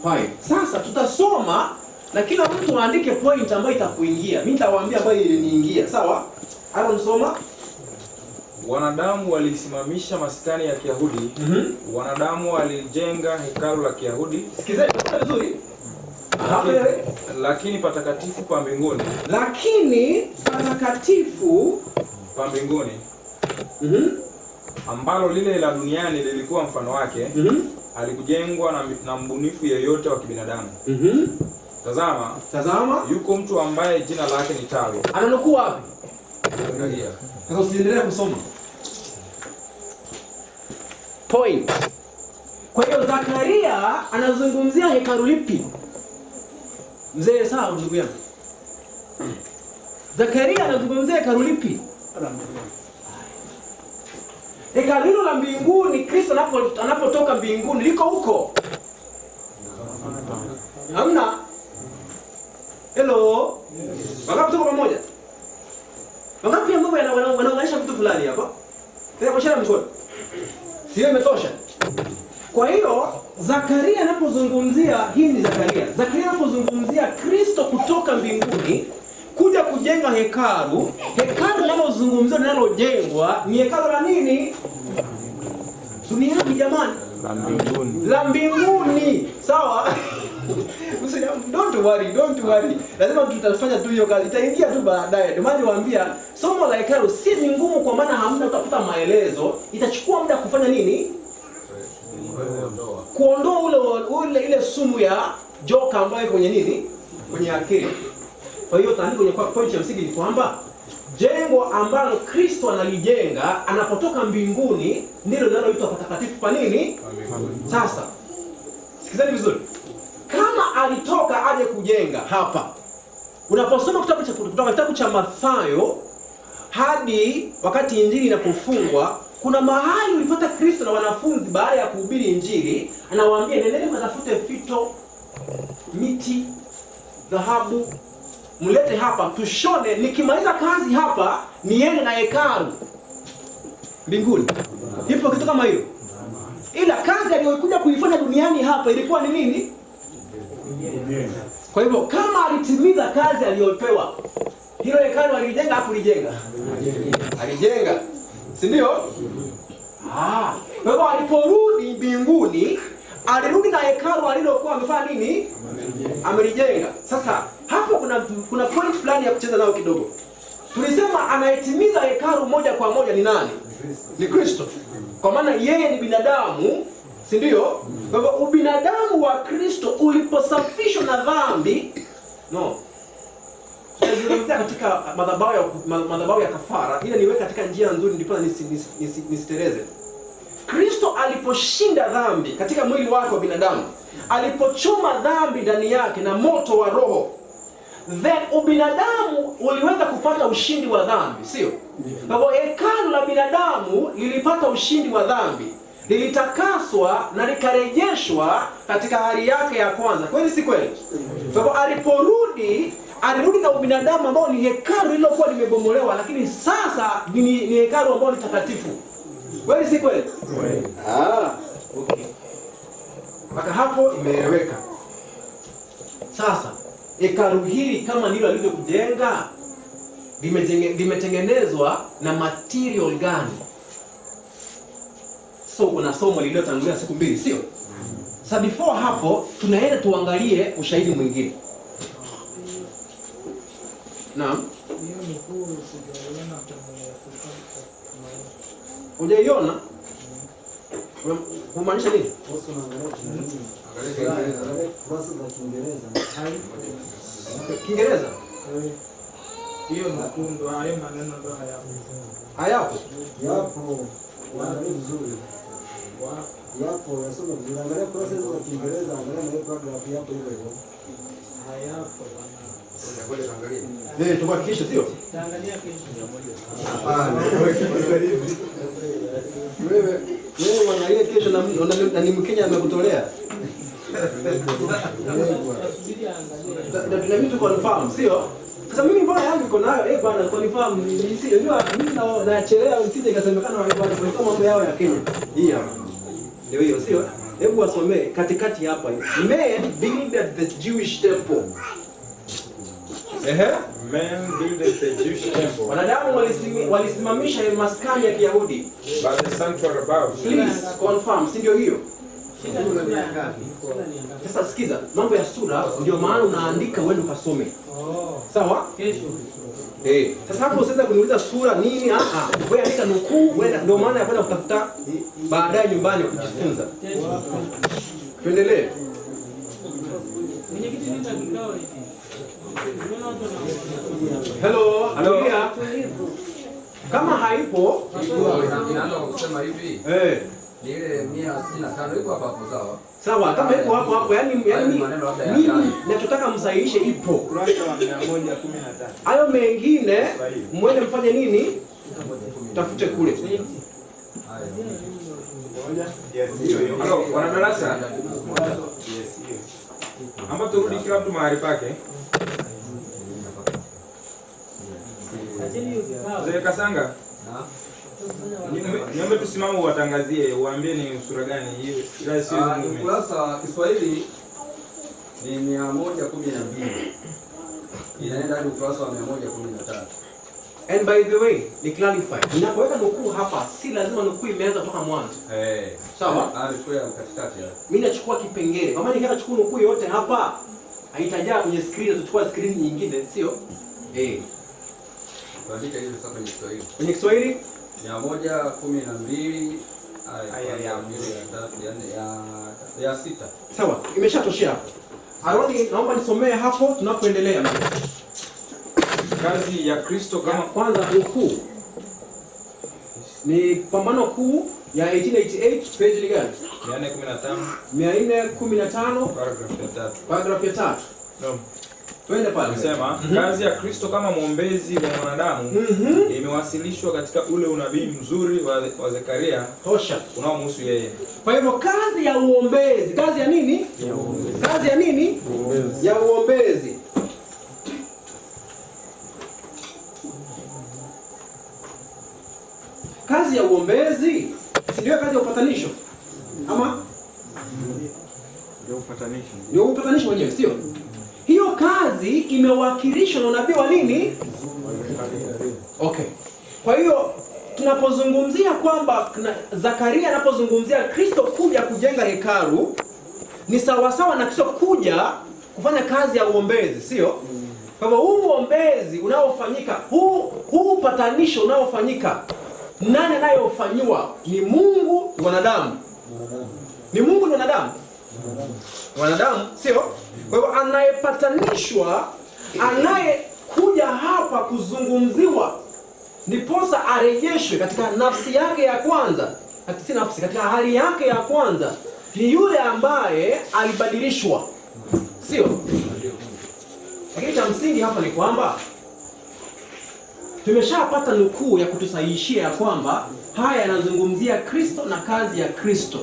5. Sasa tutasoma na kila mtu aandike point ambayo itakuingia. Mimi nitawaambia ambayo iliniingia. Sawa? Aaron soma. Wanadamu walisimamisha maskani ya Kiyahudi. Wanadamu walijenga hekalu la Kiyahudi. Sikizeni vizuri. Lakini patakatifu pa mbinguni. Lakini patakatifu pa mbinguni. Ambalo lile la duniani lilikuwa mfano wake. Alikujengwa na mbunifu yeyote wa kibinadamu. Tazama, yuko mtu ambaye jina lake ni Tawi. Ananukuu wapi? Angalia. Sasa usiendelee kusoma. Point. Kwa hiyo Zakaria anazungumzia hekalu lipi? Mzee sawa ndugu yangu. Zakaria anazungumzia hekalu lipi? Hekalu hilo la mbinguni, Kristo anapotoka mbinguni liko huko. Hamna? Hello. Wangapi tuko pamoja? Wangapi ambao wanaunganisha vitu fulani hapa? Tena kwa shara mkono. Sio imetosha. Kwa hiyo Zakaria anapozungumzia, hii ni Zakaria. Zakaria anapozungumzia Kristo kutoka mbinguni kuja kujenga hekalu, hekalu linalozungumziwa linalojengwa ni hekalu la nini? Duniani jamani. La mbinguni. Sawa? Don't worry. Lazima tutafanya tu hiyo kazi. Itaingia tu baadaye. Ndio maana niwaambia somo la hekalu si ngumu kwa maana hamna utakuta maelezo. Itachukua muda kufanya nini? Kuondoa ile sumu ya joka ambayo kwenye nini? Kwenye akili. Kwa hiyo taandiko kwenye point ya msingi ni kwamba jengo ambalo Kristo analijenga anapotoka mbinguni ndilo linaloitwa patakatifu pa nini? Sasa sikizeni vizuri. Kama alitoka aje kujenga hapa, unaposoma kitabu cha Mathayo hadi wakati injili inapofungwa, kuna mahali ulipata Kristo na wanafunzi baada ya kuhubiri injili anawaambia nendeni mtafute fito, miti, dhahabu, mlete hapa tushone, nikimaliza kazi hapa niende na hekalu mbinguni. Ipo kitu kama hiyo. Ila kazi aliyokuja kuifanya duniani hapa ilikuwa ni nini? Kwa hivyo kama alitimiza kazi aliyopewa, hilo hekalu alijenga hapo lijenga. Alijenga. Si ndio? Kwa hivyo aliporudi mbinguni, alirudi na hekalu alilokuwa amefanya nini? Amelijenga. Sasa hapo kuna point fulani ya kucheza nayo kidogo. Tulisema anayetimiza hekalu moja kwa moja ni nani? Ni Kristo. Kwa maana yeye ni binadamu, si ndio? Kwa hivyo ubinadamu wa Kristo uliposafishwa na dhambi, tunazungumzia katika madhabahu ya kafara, ile niweka katika njia nzuri ndipo nisitereze. Kristo aliposhinda dhambi katika mwili wake wa binadamu, alipochoma dhambi ndani yake na moto wa Roho, then ubinadamu uliweza kupata ushindi wa dhambi, sio? Kwa hivyo hekalu la binadamu lilipata ushindi wa dhambi, lilitakaswa na likarejeshwa katika hali yake ya kwanza. Kweli si kweli? Kwa hivyo aliporudi alirudi na ubinadamu ambao ni hekalu lililokuwa limebomolewa, lakini sasa ni hekalu ambao ni takatifu. Kweli si kweli? Okay. Mpaka hapo imeeleweka. Sasa hekalu hili kama ndilo alivyokujenga limetengenezwa na material gani? So kuna somo lililotangulia siku 2, sio? Sasa before hapo tunaenda tuangalie ushahidi mwingine. Naam. Unaiona? Kumaanisha nini? Kiingereza? Hiyo ndo hayo maneno ndo hayapo. Hayapo? Yapo. Waangalie vizuri. Yapo, yasoma vizuri. Angalia kurasa za Kiingereza, angalia na paragraph yapo hivyo hivyo. Hayapo. Ngoja tuangalie. Tuhakikishe sio? Taangalia kesho. Hapana, wewe uangalie kesho na ni Mkenya amekutolea. Tuna vitu confirm, sio? Sasa mimi mbona yangu iko nayo bwana confirm nisije unajua mimi naachelewa usije ikasemekana wale bwana kwa mambo yao ya Kenya. Hii hapa. Ndio hiyo sio? Hebu wasomee katikati hapa. Men built the Jewish temple. Men built the Jewish temple. Wanadamu walisimamisha maskani ya Kiyahudi. But the sanctuary above. Please confirm, si ndio hiyo? Sasa sikiza, mambo ya sura ndio maana unaandika uende ukasome. Sawa? Kesho. Sasa hapo usianze kuniuliza sura nini? Wewe andika nukuu, wewe ndio maana ya kwenda kutafuta baadaye nyumbani kujifunza. Tuendelee. Hello, haleluya. Kama haipo, Inaanza kusema hivi. Ni ile 165 iko hapa hapo sawa. Sawa, kama ipo hapo hapo, yani mimi nachotaka msahihishe ipo. Kurasa wa 115. Hayo mengine mwende mfanye nini? Tafute kule. Halo, wana darasa? Amba turudi kila mtu mahali pake. Mzee Kasanga. Niombe tusimame uwatangazie, uambie ni sura gani hiyo. Ila sio ngumu. Kurasa wa Kiswahili ni 112. Inaenda hadi ukurasa wa 113. And by the way, ni clarify. Ninapoweka nukuu hapa, si lazima nukuu imeanza toka mwanzo. Sawa? Alikuwa katikati ya. Mimi nachukua kipengele. Kama nikianza kuchukua nukuu yote hapa, haitajaa kwenye screen, tutachukua screen nyingine, sio? Tuandike hizo sasa kwenye Kiswahili. Kwenye Kiswahili 112 ya 6. Sawa, imeshatoshea hapo. Aroni, naomba nisomee hapo tunapoendelea. Kazi ya Kristo kama kwanza nukuu. Ni pambano kuu ya 1888 page gani? 415 paragraph ya 3. Naam. Twende pale. Nasema kazi ya Kristo kama mwombezi wa mwanadamu imewasilishwa katika ule unabii mzuri wa Zekaria tosha unaomhusu yeye. Kwa hivyo kazi ya uombezi, kazi ya nini? Ya uombezi. Kazi ya nini? Uombezi. Ya uombezi. Kazi ya uombezi si ndio kazi ya upatanisho? Ama ndio upatanisho. Ndio upatanisho wenyewe, sio? Hiyo kazi imewakilishwa na unabii wa nini? Okay. Kwa hiyo tunapozungumzia kwamba Zakaria anapozungumzia Kristo kuja kujenga hekalu ni sawasawa na Kristo kuja kufanya kazi ya uombezi, sio? Kwa hivyo huu uombezi unaofanyika, huu upatanisho unaofanyika, nani anayofanywa? Ni Mungu na wanadamu. Ni Mungu na wanadamu. Wanadamu, sio? Kwa hivyo anayepatanishwa, anayekuja hapa kuzungumziwa, ndiposa arejeshwe katika nafsi yake ya kwanza, katika hali yake ya kwanza, ni yule ambaye alibadilishwa, sio? Lakini cha msingi hapa ni kwamba tumeshapata nukuu ya kutusahihishia ya kwamba haya yanazungumzia Kristo na kazi ya Kristo.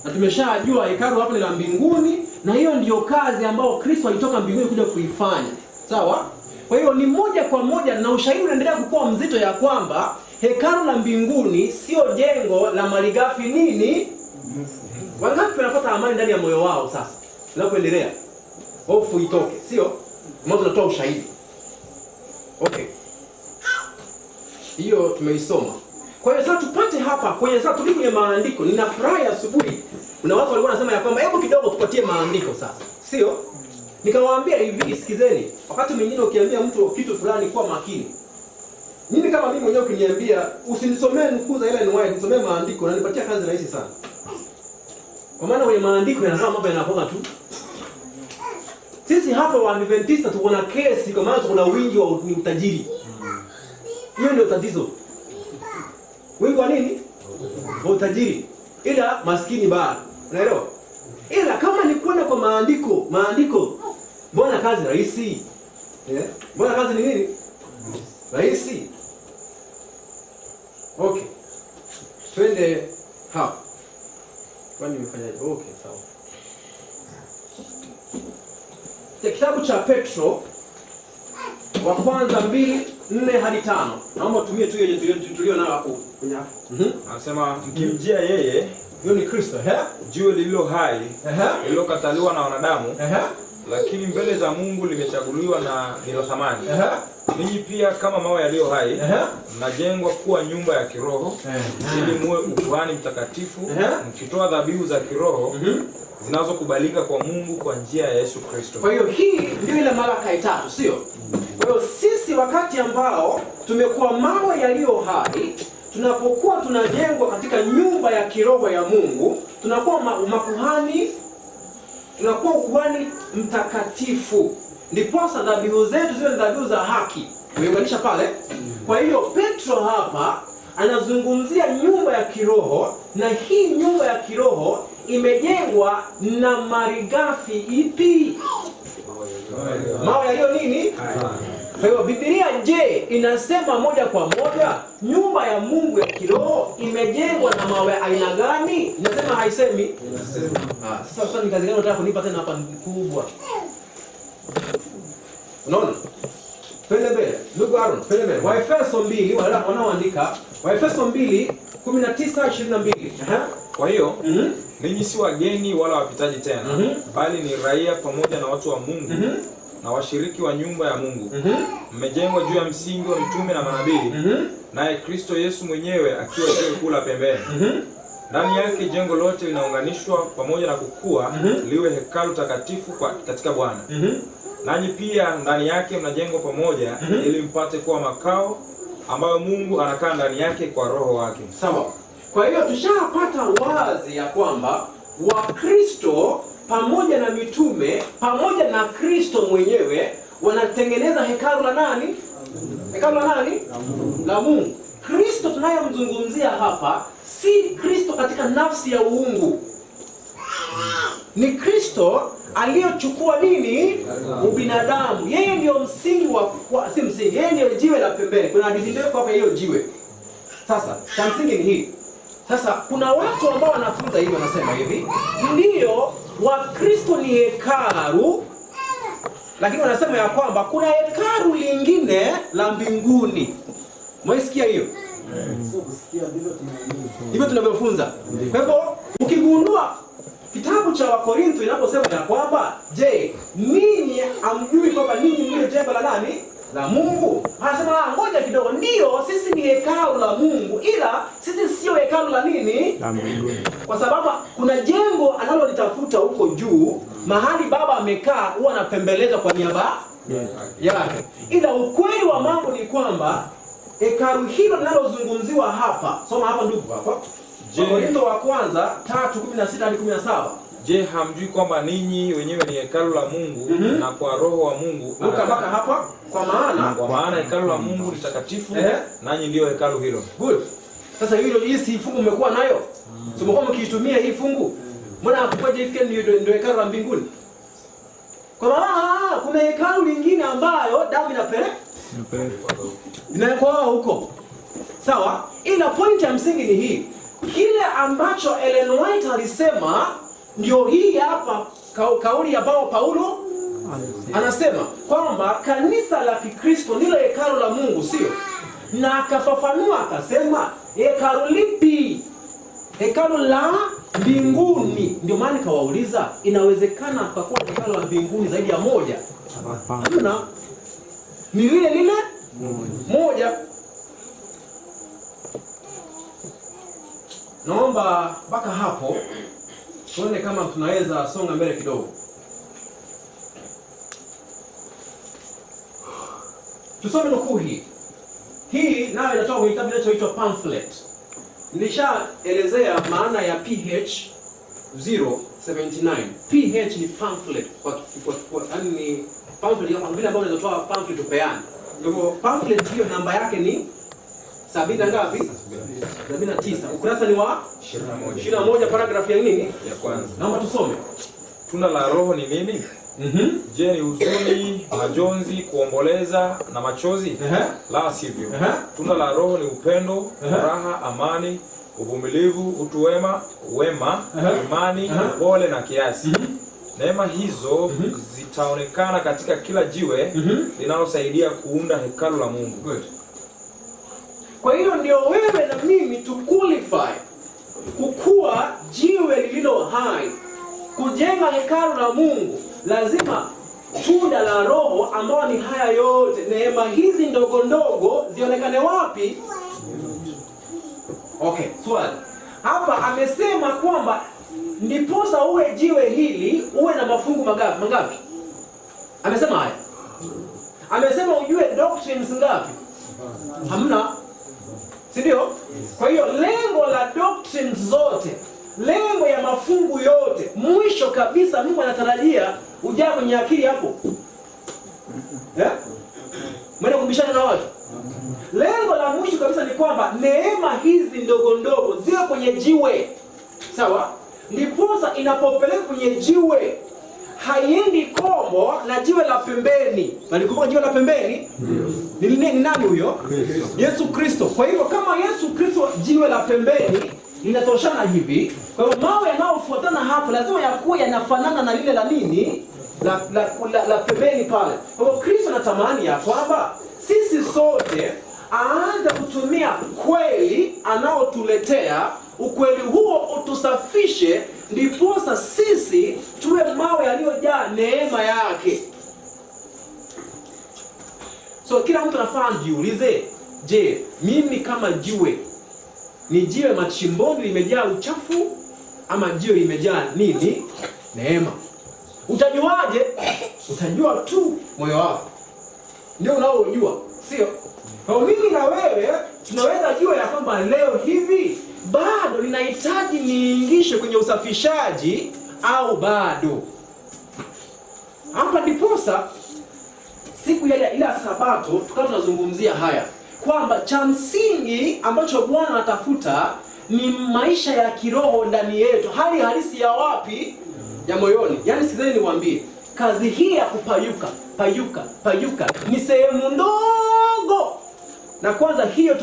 Na tumeshajua hekalu hapa ni la mbinguni, na hiyo ndiyo kazi ambayo Kristo alitoka mbinguni kuja kuifanya. Sawa? Kwa hiyo ni moja kwa moja, na ushahidi unaendelea kukua mzito ya kwamba hekalu la mbinguni sio jengo la malighafi nini? Wangapi wanapata amani ndani ya moyo wao sasa? Tunapoendelea. Hofu itoke, sio? Mwanzo tunatoa ushahidi. Okay. Hiyo tumeisoma. Kwa hiyo sasa tupate hapa kwenye sasa tuliko kwenye maandiko. Ninafurahi asubuhi. Kuna watu walikuwa wanasema ya kwamba hebu kidogo tupatie maandiko sasa. Sio? Nikawaambia hivi, sikizeni. Wakati mwingine ukiambia mtu kitu fulani kwa makini. Mimi kama mimi mwenyewe ukiniambia usinisomee nukuu za Ellen White, nisomee maandiko na nipatia kazi rahisi sana. Kwa maana kwenye maandiko yanasema mambo yanapoka tu. Sisi hapa wa Adventista tuko na kesi kwa maana tuko na wingi wa utajiri. Hiyo ndio tatizo. Wingi wa nini? Wa utajiri. Ila maskini bado. Unaelewa? Ila kama ni kwenda kwa maandiko, mbona kazi rahisi? Mbona kazi ni nini? Rahisi. Okay. Twende hapa. Kwani nimefanyaje? Okay, sawa. Kitabu cha Petro wa kwanza 2:4 hadi 5. Naomba utumie tu ile tulio nayo hapo kwenye hapo. Anasema mkimjia yeye, huyo ni Kristo, jiwe lililo hai, lililokataliwa na wanadamu, lakini mbele za Mungu limechaguliwa na ni la thamani. Ninyi pia kama mawe yaliyo hai, mnajengwa kuwa nyumba ya kiroho, ili muwe ukuhani mtakatifu, mkitoa dhabihu za kiroho zinazokubalika kwa Mungu kwa njia ya Yesu Kristo. Kwa hiyo hii ndio ile Malaki 3, sio? Kwa hiyo sisi wakati ambao tumekuwa mawe yaliyo hai, tunapokuwa tunajengwa katika nyumba ya kiroho ya Mungu, tunakuwa makuhani, tunakuwa ukuhani mtakatifu. Ndiposa dhabihu zetu ziwe dhabihu za haki. Umeunganisha pale? Kwa hiyo Petro hapa anazungumzia nyumba ya kiroho, na hii nyumba ya kiroho imejengwa na malighafi ipi? Mawe yaliyo nini? Kwa hiyo Biblia je, inasema moja kwa moja nyumba ya Mungu ya kiroho imejengwa na mawe aina gani? Inasema haisemi? Inasema. Sasa ni kazi gani unataka kunipa tena hapa kubwa? Unaona? Twende mbele. Ndugu Aaron, twende mbele. Waefeso 2 wanaoandika Waefeso 2:19-22. Kwa hiyo ninyi si wageni wala wapitaji tena, bali ni raia pamoja na watu wa Mungu na washiriki wa nyumba ya Mungu. Mmejengwa juu ya msingi wa mitume na manabii, naye Kristo Yesu mwenyewe akiwa jiwe kuu la pembeni. Ndani yake jengo lote linaunganishwa pamoja na kukua liwe hekalu takatifu katika Bwana. Nanyi pia ndani yake mnajengwa pamoja ili mpate kuwa makao ambayo Mungu anakaa ndani yake kwa Roho wake. Sawa. Kwa hiyo tushapata wazi ya kwamba Wakristo pamoja na mitume pamoja na Kristo mwenyewe wanatengeneza hekalu la nani? Hekalu la nani? La Mungu. Kristo tunayemzungumzia hapa si Kristo katika nafsi ya uungu. Ni Kristo aliyochukua nini? Ubinadamu. Yeye ndio msingi si msingi, yeye ndio jiwe la pembeni. Kuna hadithi ndefu hapa hiyo jiwe. Sasa, cha msingi ni hii. Sasa kuna watu ambao wanafunza hivi, wanasema hivi, ndio Wakristo ni hekalu, lakini wanasema ya kwamba kuna hekalu lingine la mbinguni. Mwaisikia hiyo? Hivyo tunavyofunza. Kwa hivyo ukigundua kitabu cha Wakorintho inaposema ya kwamba je, ninyi amjui kwamba ninyi ndio jengo la nani? La Mungu. Anasema ngoja kidogo, ndio sisi ni hekalu la Mungu, ila sisi sio hekalu la nini? La Mungu. Kwa sababu kuna jengo analolitafuta huko juu, mahali Baba amekaa, huwa anapembeleza kwa niaba yake. Ila ukweli wa mambo ni kwamba hekalu hilo linalozungumziwa hapa, soma hapa ndugu hapa. Wakorintho wa kwanza 3:16 hadi 17. Je, hamjui kwamba ninyi wenyewe ni hekalu la Mungu na kwa Roho wa Mungu? Mpaka hapa kwa maana hekalu la Mungu ni takatifu, nanyi ndio hekalu hilo. Good. Sasa hii si fungu mmekuwa nayo? Sio mmekuwa mkiitumia hii fungu? Mbona hakupaje ifike ndio hekalu la mbinguni? Kwa maana kuna hekalu lingine ambayo damu inapelekwa huko. Sawa? Ila point ya msingi ni hii. Kile ambacho Ellen White alisema ndio hii hapa kauli ya Paulo Anasema kwamba kanisa la Kikristo ndilo hekalu la Mungu, sio? Na akafafanua akasema, hekalu lipi? Hekalu la mbinguni. Ndio maana nikawauliza, inawezekana kuwa hekalu la mbinguni zaidi ya moja? Hamna. Ni lile moja. Naomba mpaka hapo tuone kama tunaweza songa mbele kidogo. Tusome nukuu hii. Hii nayo inatoka kwenye kitabu kinachoitwa pamphlet. Nilishaelezea maana ya PH 079. PH ni pamphlet. Yaani pamphlet kama vile ambavyo unatoa pamphlet upeane. Kwa hivyo pamphlet hiyo namba yake ni 70 ngapi? 79. Ukurasa ni wa 21 paragraph ya nini? Ya kwanza. Naomba tusome. Tunda la Roho ni nini? Je, ni huzuni, majonzi, kuomboleza na machozi? La sivyo. Tunda la Roho ni upendo, furaha, amani, uvumilivu, utu wema, imani, upole na kiasi. Neema hizo zitaonekana katika kila jiwe linalosaidia kuunda hekalu la Mungu. Good. Kwa hiyo ndio wewe na mimi tu qualify kukua jiwe lililo hai, kujenga hekalu la Mungu. Lazima tunda la Roho ambao ni haya yote, neema hizi ndogo ndogo zionekane wapi? Okay, swali. Hapa amesema kwamba ndiposa uwe jiwe hili uwe na mafungu mangapi? Amesema haya. Amesema ujue doctrines ngapi? Hamna. Si ndio? Kwa hiyo lengo la doctrines zote, lengo ya mafungu yote, mwisho kabisa Mungu anatarajia ujaa kwenye akili hapo. Mwende kubishana na watu. Lengo la mwisho kabisa ni kwamba neema hizi ndogo ndogo ziwe kwenye jiwe. Sawa? Ndiposa inapopeleka kwenye jiwe haiendi kombo na jiwe la pembeni. Nalikumbuka jiwe la pembeni? Ni nani huyo? Yesu Kristo. Kwa hivyo kama Yesu Kristo jiwe la pembeni linatoshana hivi, kwa hivyo mawe yanayofuatana hapo lazima yakuwe yanafanana na lile la nini? La pembeni pale. Kwa hivyo Kristo anatamani ya kwamba sisi sote aanze kutumia kweli anaotuletea, ukweli huo utusafishe, ndiposa sisi tuwe mawe yaliyojaa neema yake. So kila mtu anafaa jiulize, je, mimi kama jiwe ni jiwe machimboni limejaa uchafu ama jiwe limejaa nini? Neema. Utajuaje? Utajua tu moyo wako. Ndio unaojua, sio? Kwa mimi na wewe tunaweza jua ya kwamba leo hivi bado ninahitaji niingishe kwenye usafishaji au bado. Hapa ndiposa siku ya Sabato tukawa tunazungumzia haya kwamba cha msingi ambacho Bwana anatafuta ni maisha ya kiroho ndani yetu. Hali halisi ya wapi? Ya moyoni. Yaani sidhani niwaambie, kazi hii ya kupayuka ni sehemu ndogo. Na kwanza hiyo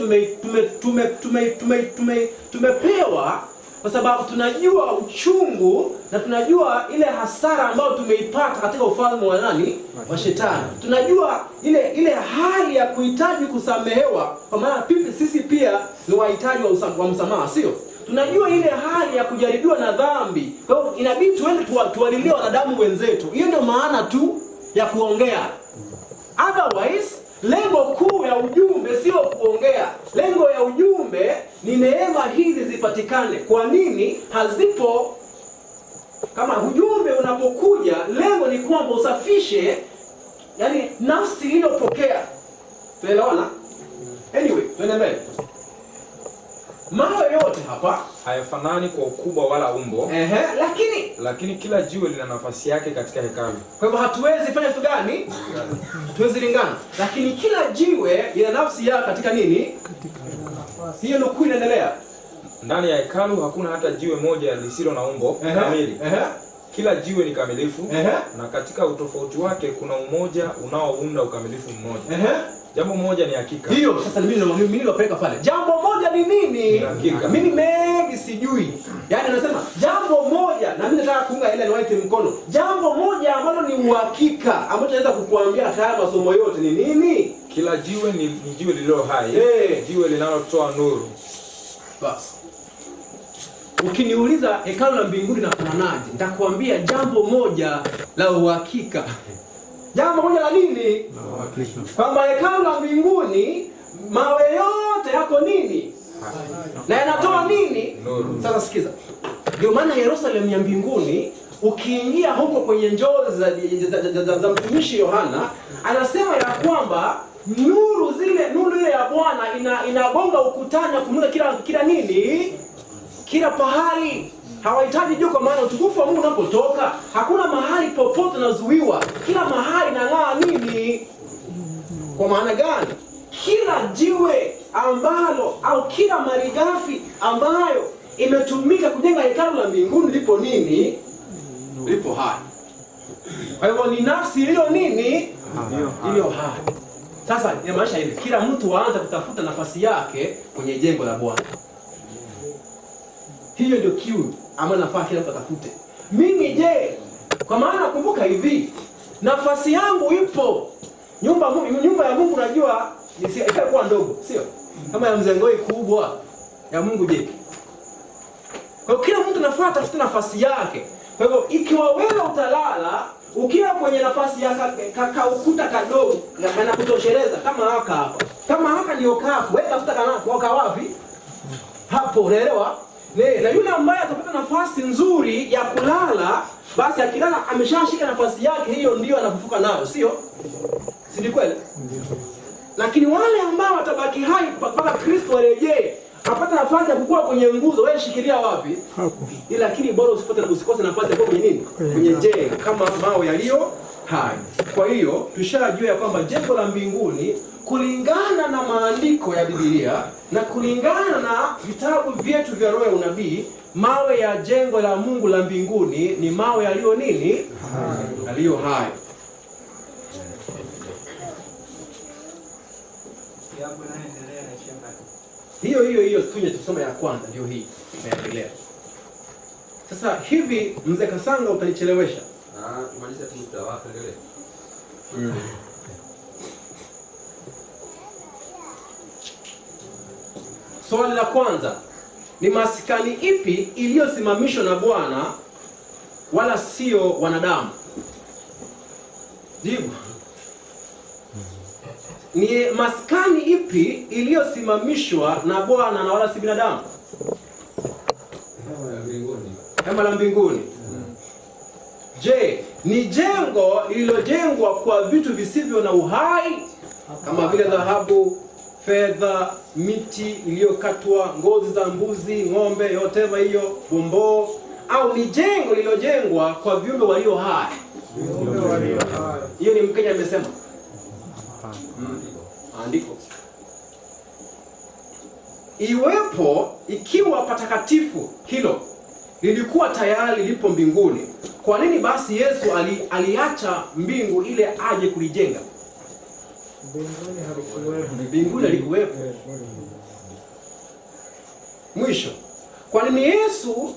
tumepewa kwa sababu tunajua uchungu na tunajua ile hasara ambayo tumeipata katika ufalme wa nani? Wa Shetani. Tunajua ile hali ya kuhitaji kusamehewa, kwa maana sisi pia ni wahitaji wa msamaha, sio? Tunajua ile hali ya kujaribiwa na dhambi. Kwa hiyo inabidi tuende tuwalilie wanadamu wenzetu. Hiyo ndio maana tu ya kuongea. Otherwise, lengo kuu ya ujumbe sio kuongea. Lengo ya ujumbe ni neema hizi zipatikane. Kwa nini hazipo? Kama ujumbe unapokuja, lengo ni kwamba usafishe yani nafsi iliyopokea. Tuelewana? Anyway, tuende mbele. Mawe yote hapa hayafanani kwa ukubwa wala umbo. Lakini kila jiwe lina nafasi yake katika hekalu. Kwa hivyo hatuwezi fanya kitu gani? Hatuwezi lingana. Lakini kila jiwe lina nafsi yake katika nini? Hiyo nukuu inaendelea. Ndani ya hekalu hakuna hata jiwe moja lisilo na umbo kamili. Kila jiwe ni kamilifu, na katika utofauti wake kuna umoja unaounda ukamilifu mmoja. Jambo moja ni hakika. Hiyo sasa mimi nilopeleka pale. Jambo moja ni nini? Hakika. Mimi mengi sijui. Yaani anasema jambo moja, na mimi nataka kuunga ile niwaite mkono. Jambo moja ambalo ni uhakika ambalo naweza kukuambia haya masomo yote ni nini? Kila jiwe ni jiwe lililo hai. Jiwe linalotoa nuru. Basi. Ukiniuliza hekalu la mbinguni linafananaje? Nitakwambia jambo moja la uhakika. Jambo moja la nini? Kwamba hekalu la mbinguni mawe yote yako nini? Na yanatoa nini? Nuru. Sasa sikiza. Ndio maana Yerusalemu ya mbinguni ukiingia huko kwenye njozi za mtumishi Yohana anasema ya kwamba nuru ile ya Bwana inagonga ukutani na kumulika kila nini? Kila pahali. Hawahitaji juu, kwa maana utukufu wa Mungu unapotoka hakuna mahali popote nazuiwa. Kila mahali nang'aa nini? Kwa maana gani? Kila jiwe ambalo au kila malighafi ambayo imetumika kujenga hekalu la mbinguni lipo nini? Lipo hai. Kwa hivyo ni nafsi iliyo nini? Iliyo hai. Sasa inamaanisha hivi, kila mtu aanze kutafuta nafasi yake kwenye jengo la Bwana. Hiyo ndio kiu ambayo nafaa kila mtu atafute. Mimi je? Kwa maana kumbuka hivi, nafasi yangu ipo. Nyumba ya Mungu unajua itakuwa ndogo, sio? Kama ya mzengoi kubwa ya Mungu je? Kwa hiyo kila mtu nafaa atafute nafasi yake. Kwa hivyo ikiwa wewe utalala ukiwa kwenye nafasi ya ukuta kadogo na kutosheleza kama hapa. Kama hapa ndio kapo, wewe tafuta kwa wapi? Hapo, unaelewa? Na yule ambaye atapata nafasi nzuri ya kulala, basi akilala ameshashika nafasi yake, hiyo ndio anafufuka nayo, sio? Si kweli? Lakini wale ambao watabaki hai mpaka Kristo arejee, apata nafasi ya kukua kwenye nguzo, wewe shikilia wapi? Hapo. Lakini bora usikose nafasi ya kukua kwenye nini? Kwenye jengo kama mawe yaliyo hai. Kwa hiyo tushajua ya kwamba jengo la mbinguni kulingana na maandiko ya Biblia na kulingana na vitabu vyetu vya roho ya unabii, mawe ya jengo la Mungu la mbinguni ni mawe yaliyo nini? Yaliyo hai. Hiyo tunye tusome ya kwanza ndio hii inaendelea. Sasa hivi mzee Kasanga utanichelewesha. Tumalize tu tutawaendelee. Swali la kwanza, ni maskani ipi iliyosimamishwa na Bwana wala sio wanadamu? Jibu. Ni maskani ipi iliyosimamishwa na Bwana na wala si binadamu? Hema la mbinguni. Je, ni jengo lililojengwa kwa vitu visivyo na uhai kama vile dhahabu, fedha, miti iliyokatwa, ngozi za mbuzi, ng'ombe, yote hiyo, bomboo, au ni jengo lililojengwa kwa viumbe walio hai? Hiyo ni Mkenya amesema. Andiko. Ikiwa patakatifu hilo lilikuwa tayari lipo mbinguni, kwa nini basi Yesu aliacha mbingu ile aje kulijenga? Mbinguni halikuwepo. Mwisho, kwa nini Yesu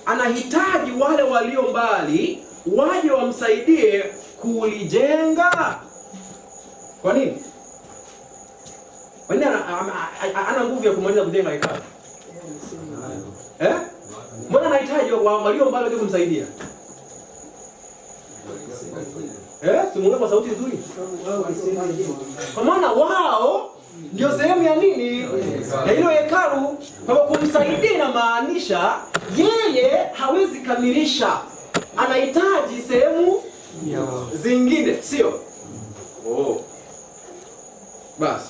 anahitaji wale walio mbali waje wamsaidie kulijenga? Kwa nini? Kwa nini ana nguvu ya kumaliza kujenga hekalu? Mbona anahitaji walio mbali waje kumsaidia? Simuone kwa sauti nzuri. Kwa maana wao ndio sehemu ya nini? Ya hilo hekalu. Kwa kumsaidia inamaanisha yeye hawezi kamilisha. Anahitaji sehemu zingine, sio? Basi.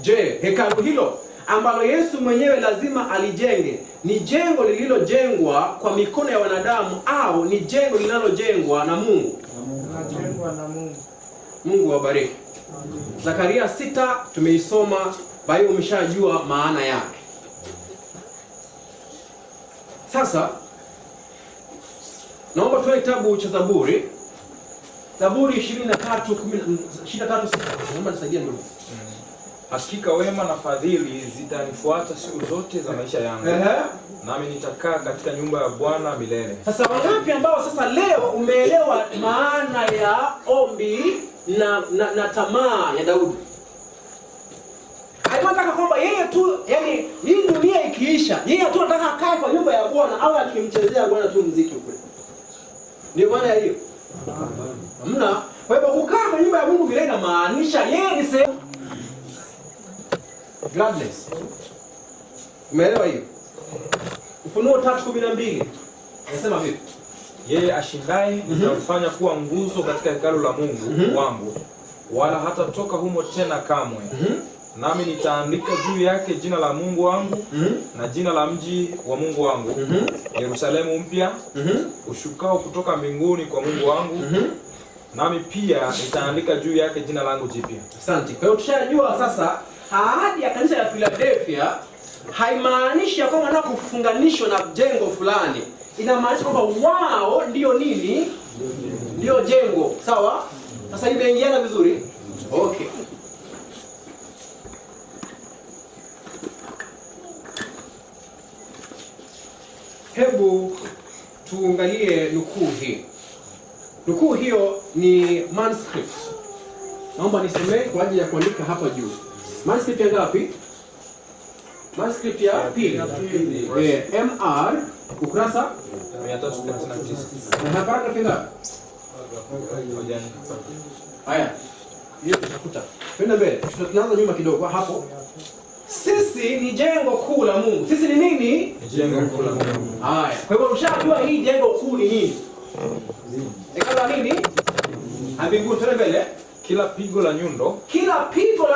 Je, hekalu hilo ambalo Yesu mwenyewe lazima alijenge ni jengo lililojengwa kwa mikono ya wanadamu au ni jengo linalojengwa na Mungu? Linalojengwa na Mungu. Mungu wabariki. Zakaria 6 tumeisoma, bali umeshajua maana yake. Sasa naomba tuwe kitabu cha Zaburi. Zaburi 23:6. Naomba nisaidie ndugu. hakika wema na fadhili zitanifuata siku zote za maisha yangu, nami nitakaa katika nyumba ya Bwana milele. Sasa wangapi ambao sasa leo umeelewa maana ya ombi na tamaa ya Daudi? Anataka kwamba yeye tu, yani hii dunia ikiisha, yeye tu anataka akae kwa nyumba ya Bwana au akimchezea Bwana tu muziki kule. Ndio maana ya hiyo. Hamna. Kwa hivyo kukaa kwa nyumba ya Mungu vile inamaanisha yeye ni sehemu gladness. Umeelewa hiyo? Ufunuo 3:12. Nasema vipi? Yeye ashindaye nitamfanya kuwa nguzo katika hekalu la Mungu wangu, wala hatatoka humo tena kamwe. Nami nitaandika juu yake jina la Mungu wangu na jina la mji wa Mungu wangu, Yerusalemu mpya ushukao kutoka mbinguni kwa Mungu wangu, nami pia nitaandika juu yake jina langu jipya. Asante. Kwa hiyo tushajua sasa ahadi ya kanisa la Philadelphia haimaanishi kwamba wanataka kufunganishwa na jengo fulani. Inamaanisha kwamba wao ndio nini? Ndio jengo. Sawa? Sasa imeingiana vizuri? Okay. Hebu tuangalie nukuu hii. Nukuu hiyo ni manuscript. Naomba nisomee kwa ajili ya kuandika hapa juu. Manuscript ya ngapi? Manuscript ya pili. MR ukurasa 339. Na hapa paragraph ngapi? Haya. Hiyo tutafuta. Twende mbele. Tunaanza nyuma kidogo hapo. Sisi ni jengo kuu la Mungu. Sisi ni nini? Ni jengo kuu la Mungu. Haya. Kwa hivyo ushajua hii jengo kuu ni nini? Ekala nini? Mbinguni. Twende mbele. Kila pigo la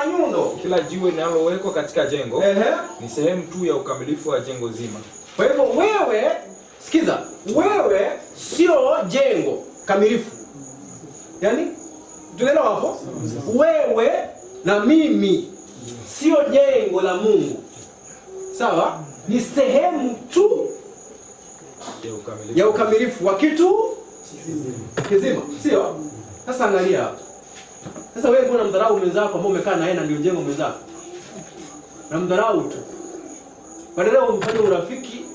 nyundo, kila jiwe linalowekwa katika jengo ni sehemu tu ya ukamilifu wa jengo zima. Kwa hivyo wewe, sikiza, wewe sio jengo kamilifu. Yaani, tunaelewa hapo? Wewe na mimi sio jengo la Mungu. Sawa? Ni sehemu tu ya ukamilifu wa kitu kizima. Sio? Sasa angalia hapo. Sasa wewe mbona mdharau mwenzako ambao umekaa na yeye na ndio jengo mwenzako? Na mdharau tu. Badala ya umfanye urafiki,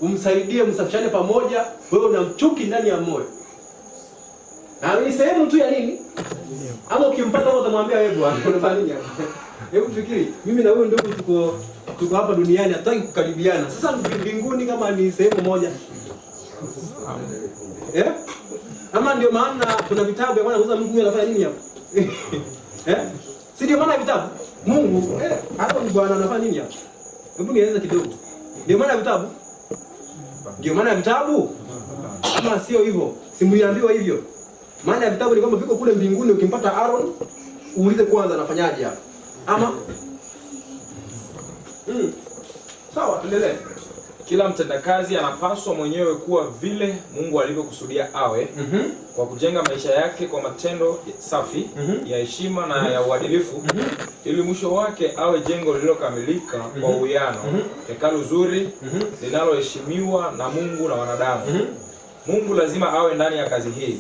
umsaidie, msafishane pamoja, wewe unamchuki ndani ya moyo. Na ni sehemu tu ya nini? Ama ukimpata utamwambia wewe bwana, unafanya nini hapa? Hebu fikiri, mimi na wewe ndugu tuko hapa duniani, hataki kukaribiana. Sasa mbinguni kama ni sehemu moja. Ama ndio maana kuna vitabu ya Bwana kuuza Mungu anafanya nini hapo? Si ndio maana vitabu? Mungu, hapo ni Bwana anafanya nini hapo? Hebu nieleze kidogo. Ndio maana vitabu? Ndio maana vitabu? Ama sio hivyo? Simuliambiwa hivyo. Maana ya vitabu ni kwamba viko kule mbinguni, ukimpata Aaron, uulize kwanza anafanyaje hapo. Ama sawa, tuendelee. Kila mtendakazi anapaswa mwenyewe kuwa vile Mungu alivyokusudia awe, kwa kujenga maisha yake kwa matendo safi, ya heshima na ya uadilifu, ili mwisho wake awe jengo lililokamilika kwa uwiano, hekalu zuri linaloheshimiwa na Mungu na wanadamu. Mungu lazima awe ndani ya kazi hii.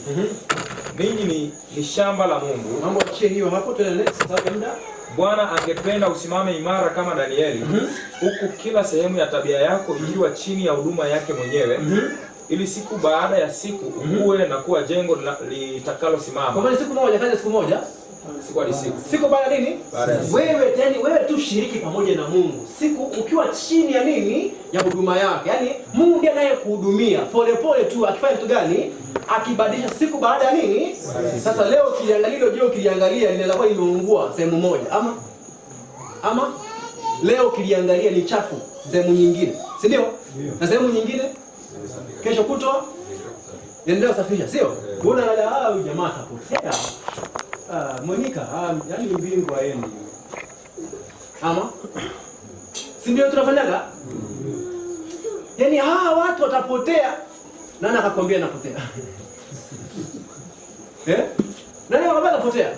Ninyi ni shamba la Mungu. Mambo achie hiyo hapo, tuendelee sasa muda. Bwana angependa usimame imara kama Danieli, huku kila sehemu ya tabia yako ikiwa chini ya huduma yake mwenyewe, ili siku baada ya siku ukue na kuwa jengo litakalo simama. Kwa maana siku moja kaja siku moja, siku hadi siku. Siku baada nini? Baada ya siku. Wewe tu shiriki pamoja na Mungu. Siku ukiwa chini ya nini? Ya huduma yake. Yaani Mungu ndiye anayekuhudumia. Pole pole tu akifanya kitu gani? Akibadilisha siku baada ya nini? Sasa leo ukiliangalia linaweza kuwa limeungua sehemu moja. Ama leo kiliangalia ni chafu sehemu nyingine. Si ndio? Na sehemu nyingine kesho kutwa endelea kusafisha, sio? Mbona huyu jamaa atapotea? Monica, yaani mbingu haendi. Ama si ndio tunafanyaga? Yaani watu watapotea. Nani akakwambia napotea? Nani akakwambia napotea?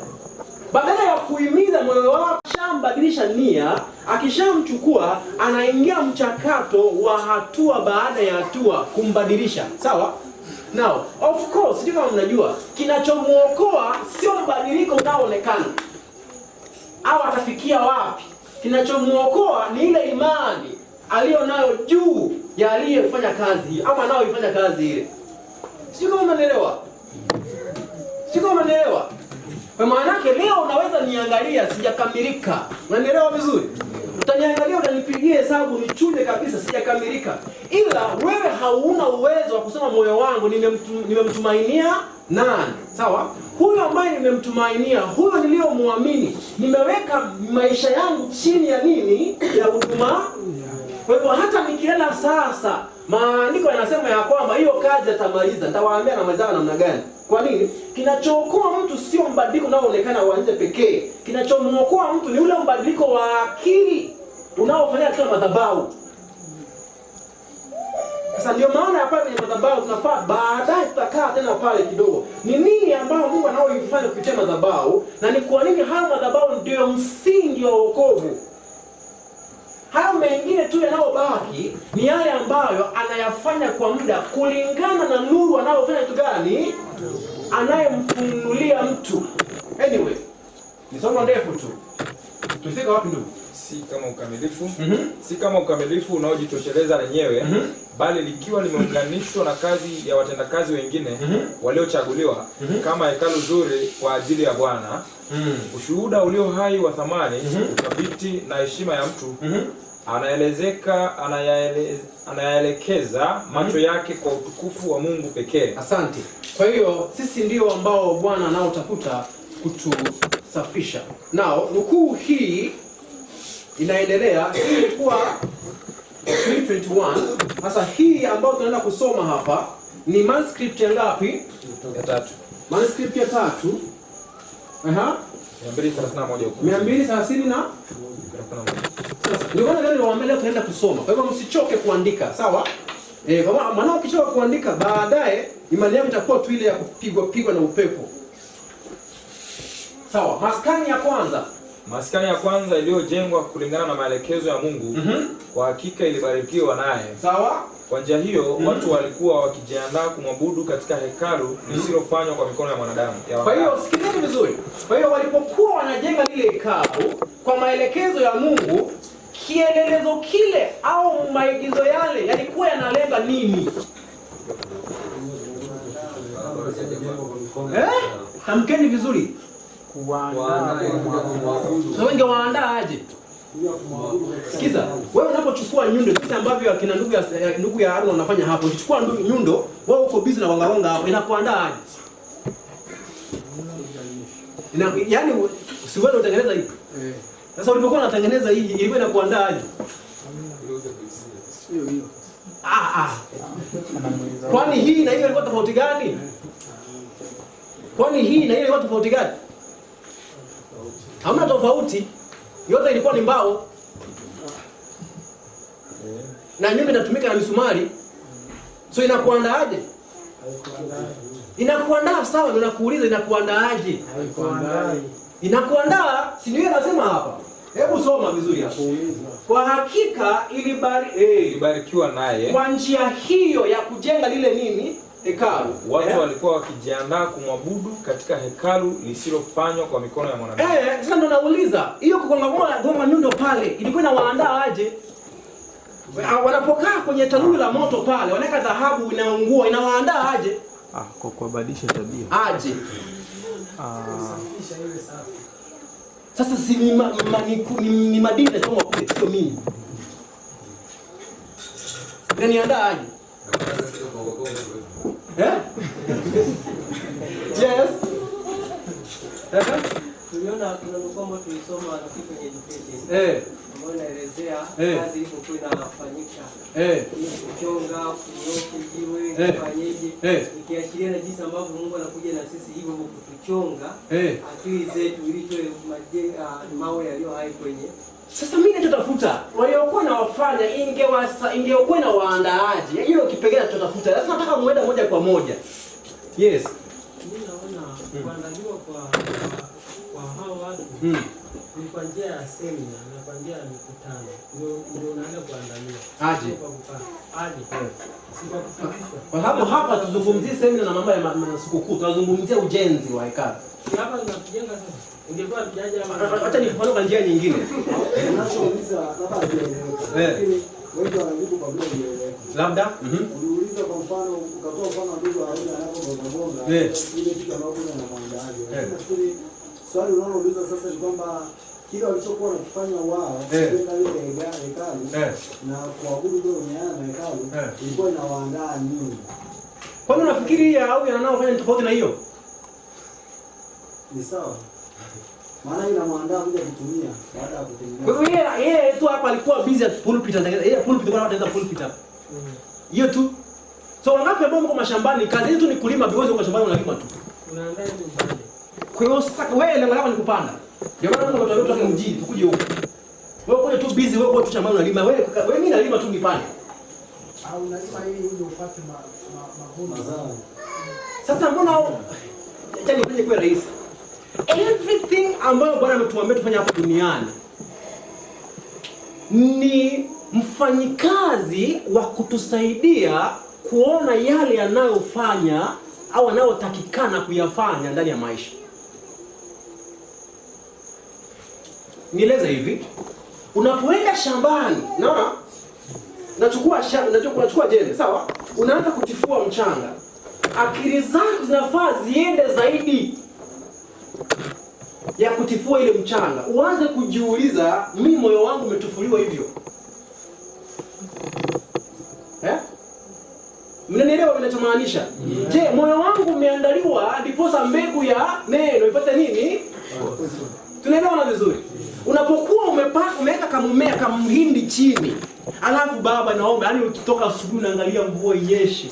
Badala ya kuhimiza moyo wako, shambadilisha nia, akishamchukua anaingia mchakato wa hatua baada ya hatua kumbadilisha. Sawa? Now, of course, sio kama mnajua, kinachomuokoa sio mbadiliko unaoonekana. au atafikia wapi. Kinachomuokoa ni ile imani aliyonayo juu ya aliyefanya kazi ama anaoifanya kazi ile. Sio kama unaelewa? Sio kama unaelewa? Kwa maana yake leo unaweza niangalia sijakamilika. Unanielewa vizuri? Utaniangalia utanipigia hesabu nichune kabisa sijakamilika. Ila wewe hauna uwezo wa kusema moyo wangu nimemtumainia nani? Sawa? Huyo ambaye nimemtumainia, huyo niliyomwamini, nimeweka maisha yangu chini ya nini? Ya huduma. Kwa hivyo hata nikienda sasa, maandiko yanasema ya kwamba hiyo kazi atamaliza. Nitawaambia na mazao namna gani? Kwa nini? Kinachookoa mtu sio mbadiliko unaoonekana wa nje pekee. Kinachomuokoa mtu ni ule mbadiliko wa akili unaofanya katika madhabahu. Sasa ndio maana hapa kwenye madhabahu tunafaa baadaye tutakaa tena pale kidogo. Ni nini ambao Mungu anaoifanya kupitia madhabahu na ni kwa nini haya madhabahu ndio msingi wa wokovu? Hayo mengine tu yanayobaki ni yale ambayo anayafanya kwa muda kulingana na nuru anayofanya kitu gani? Anayemfunulia mtu. Anyway, ni somo ndefu tu. Tufika wapi ndugu? Si kama ukamilifu, si kama ukamilifu unaojitosheleza lenyewe, bali likiwa limeunganishwa na kazi ya watendakazi wengine waliochaguliwa kama hekalu zuri kwa ajili ya Bwana, ushuhuda ulio hai wa thamani, uthabiti na heshima ya mtu, anayaelekeza macho yake kwa utukufu wa Mungu pekee. Asante. Kwa hiyo sisi ndio ambao Bwana anaotafuta kutusafisha. Nao nukuu hii inaendelea. Hii ilikuwa 3:21. Sasa hii ambayo tunaenda kusoma hapa ni manuscript ya ngapi? Ya 3. Manuscript ya 3. 231 huko. 230 na sasa ndio maana leo niwaambia leo tunaenda kusoma. Kwa hivyo msichoke kuandika, sawa? Kwa maana ukichoka kuandika baadaye imani yako itakuwa tu ile ya kupigwa na upepo. Sawa, maskani ya kwanza. Maskani ya kwanza iliyojengwa kulingana na maelekezo ya Mungu, kwa hakika ilibarikiwa naye. Sawa? Kwa njia hiyo watu walikuwa wakijiandaa kumwabudu katika hekalu lisilofanywa kwa mikono ya mwanadamu. Kwa hiyo sikizeni vizuri. Kwa hiyo walipokuwa wanajenga lile hekalu kwa maelekezo ya Mungu, kielelezo kile au maigizo yale yalikuwa yanalenga nini? Tamkeni vizuri. Sasa wengi waandaa aje? Sikiza, wewe unapochukua nyundo jinsi ambavyo akina ndugu ya Aaron wanafanya hapo, ukichukua nyundo, wewe uko busy na wanga hapo, inakuandaa aje? Yaani si wewe unatengeneza hivi. Sasa ulipokuwa unatengeneza hii ilikuwa inakuandaa aje? Sio hiyo. Kwani hii na hiyo ilikuwa tofauti gani? Kwani hii na hiyo ilikuwa tofauti gani? Hamna tofauti. Yote ilikuwa ni mbao. Na nyumba inatumika na misumari. So inakuandaaje? Inakuandaa sawa, ndio nakuuliza inakuandaaje? Inakuandaa, si ndio nasema hapa. Hebu soma vizuri hapo. Kwa hakika ilibarikiwa naye. Kwa njia hiyo ya kujenga lile nini? Hekalu. Watu walikuwa wakijiandaa kumwabudu katika hekalu lisilofanywa kwa mikono ya mwanadamu. Sasa ndo nauliza, hiyo kugonga nyundo pale ilikuwa inawaandaa aje? Wanapokaa kwenye tanuru la moto pale, wanaweka dhahabu inaungua, inawaandaa aje? Kwa kubadilisha tabia. Aje. Sasa si ni madini kama kule, sio mimi. Unaniandaa aje? Yes. Tuliona kwamba tulisoma rafiki kwenye education. Ambayo inaelezea kazi ilivyokuwa inafanyika. Kuchonga, kunyoka jiwe, kufanyeje. Ikiashiria na jinsi ambavyo Mungu anakuja na sisi hivyo kutuchonga akili zetu ili tuwe mawe yaliyo hai kwenye. Sasa mimi nitafuta waliokuwa na wafanya ingekuwa na waandaaji. Hiyo kipengele tutafuta. Sasa nataka muende moja kwa moja. Yes. Mimi naona kuandaliwa kwa hao watu ni kwa njia ya semina na kwa njia ya mikutano. Ndio unaanza kuandaliwa. Aje. Si kwa kufundishwa. Kwa sababu hapa tuzungumzie semina na mambo ya sikukuu, tunazungumzia ujenzi wa hekalu. Hapa tunajenga sasa. Ungekuwa tujaje acha nifafanue kwa njia nyingine. Unachouliza labda hajaeleweka. Lakini wengi wanajibu kwa vile hajaeleweka. Labda uliuliza kwa mfano, ukatoa mfano ndugu Haruna anapogonga ile kitu ambacho anamwandaje. Nafikiri swali unalouliza sasa ni kwamba kile walichokuwa wanakifanya wao kwenda ile hekalu na kuabudu ndio nyana na hekalu ilikuwa inawaandaa nini? Kwa nini unafikiri au yanaofanya tofauti na hiyo? Ni sawa. Maana inamwandaa kuja kutumia baada ya kutengeneza. Kwa hiyo yeye tu hapa alikuwa busy at pulpit, yeye pulpit kwa anataka pulpit hapa. Hiyo tu. So wangapi ambao mko mashambani kazi yetu ni kulima, because uko shambani unalima tu. Unaandaa hizo mbali. Kwa hiyo sasa wewe lengo lako ni kupanda. Ndio maana Mungu anatuambia tutoke mjini tukuje huko. Wewe uko tu busy, wewe uko tu shambani unalima. Wewe mimi nalima tu nipande. Au unalima ili uje upate mavuno. Sasa mbona acha nifanye kwa rahisi. Everything ambayo Bwana ametuambia tufanye hapa duniani ni mfanyikazi wa kutusaidia kuona yale yanayofanya au yanayotakikana kuyafanya ndani ya maisha. Nieleze hivi, unapoenda shambani, naona nachukua jembe, sawa? Unaanza kutifua mchanga. Akili zako zinafaa ziende zaidi ya kutifua ile mchanga. Uanze kujiuliza, mimi moyo wangu umetifuliwa hivyo. Mnanielewa ninachomaanisha? Je, moyo wangu umeandaliwa ndiposa mbegu ya neno ipate nini? Tunaelewana vizuri? Unapokuwa umeweka kamumea kamhindi chini, alafu baba naomba, yani ukitoka asubuhi unaangalia mvua inyeshe,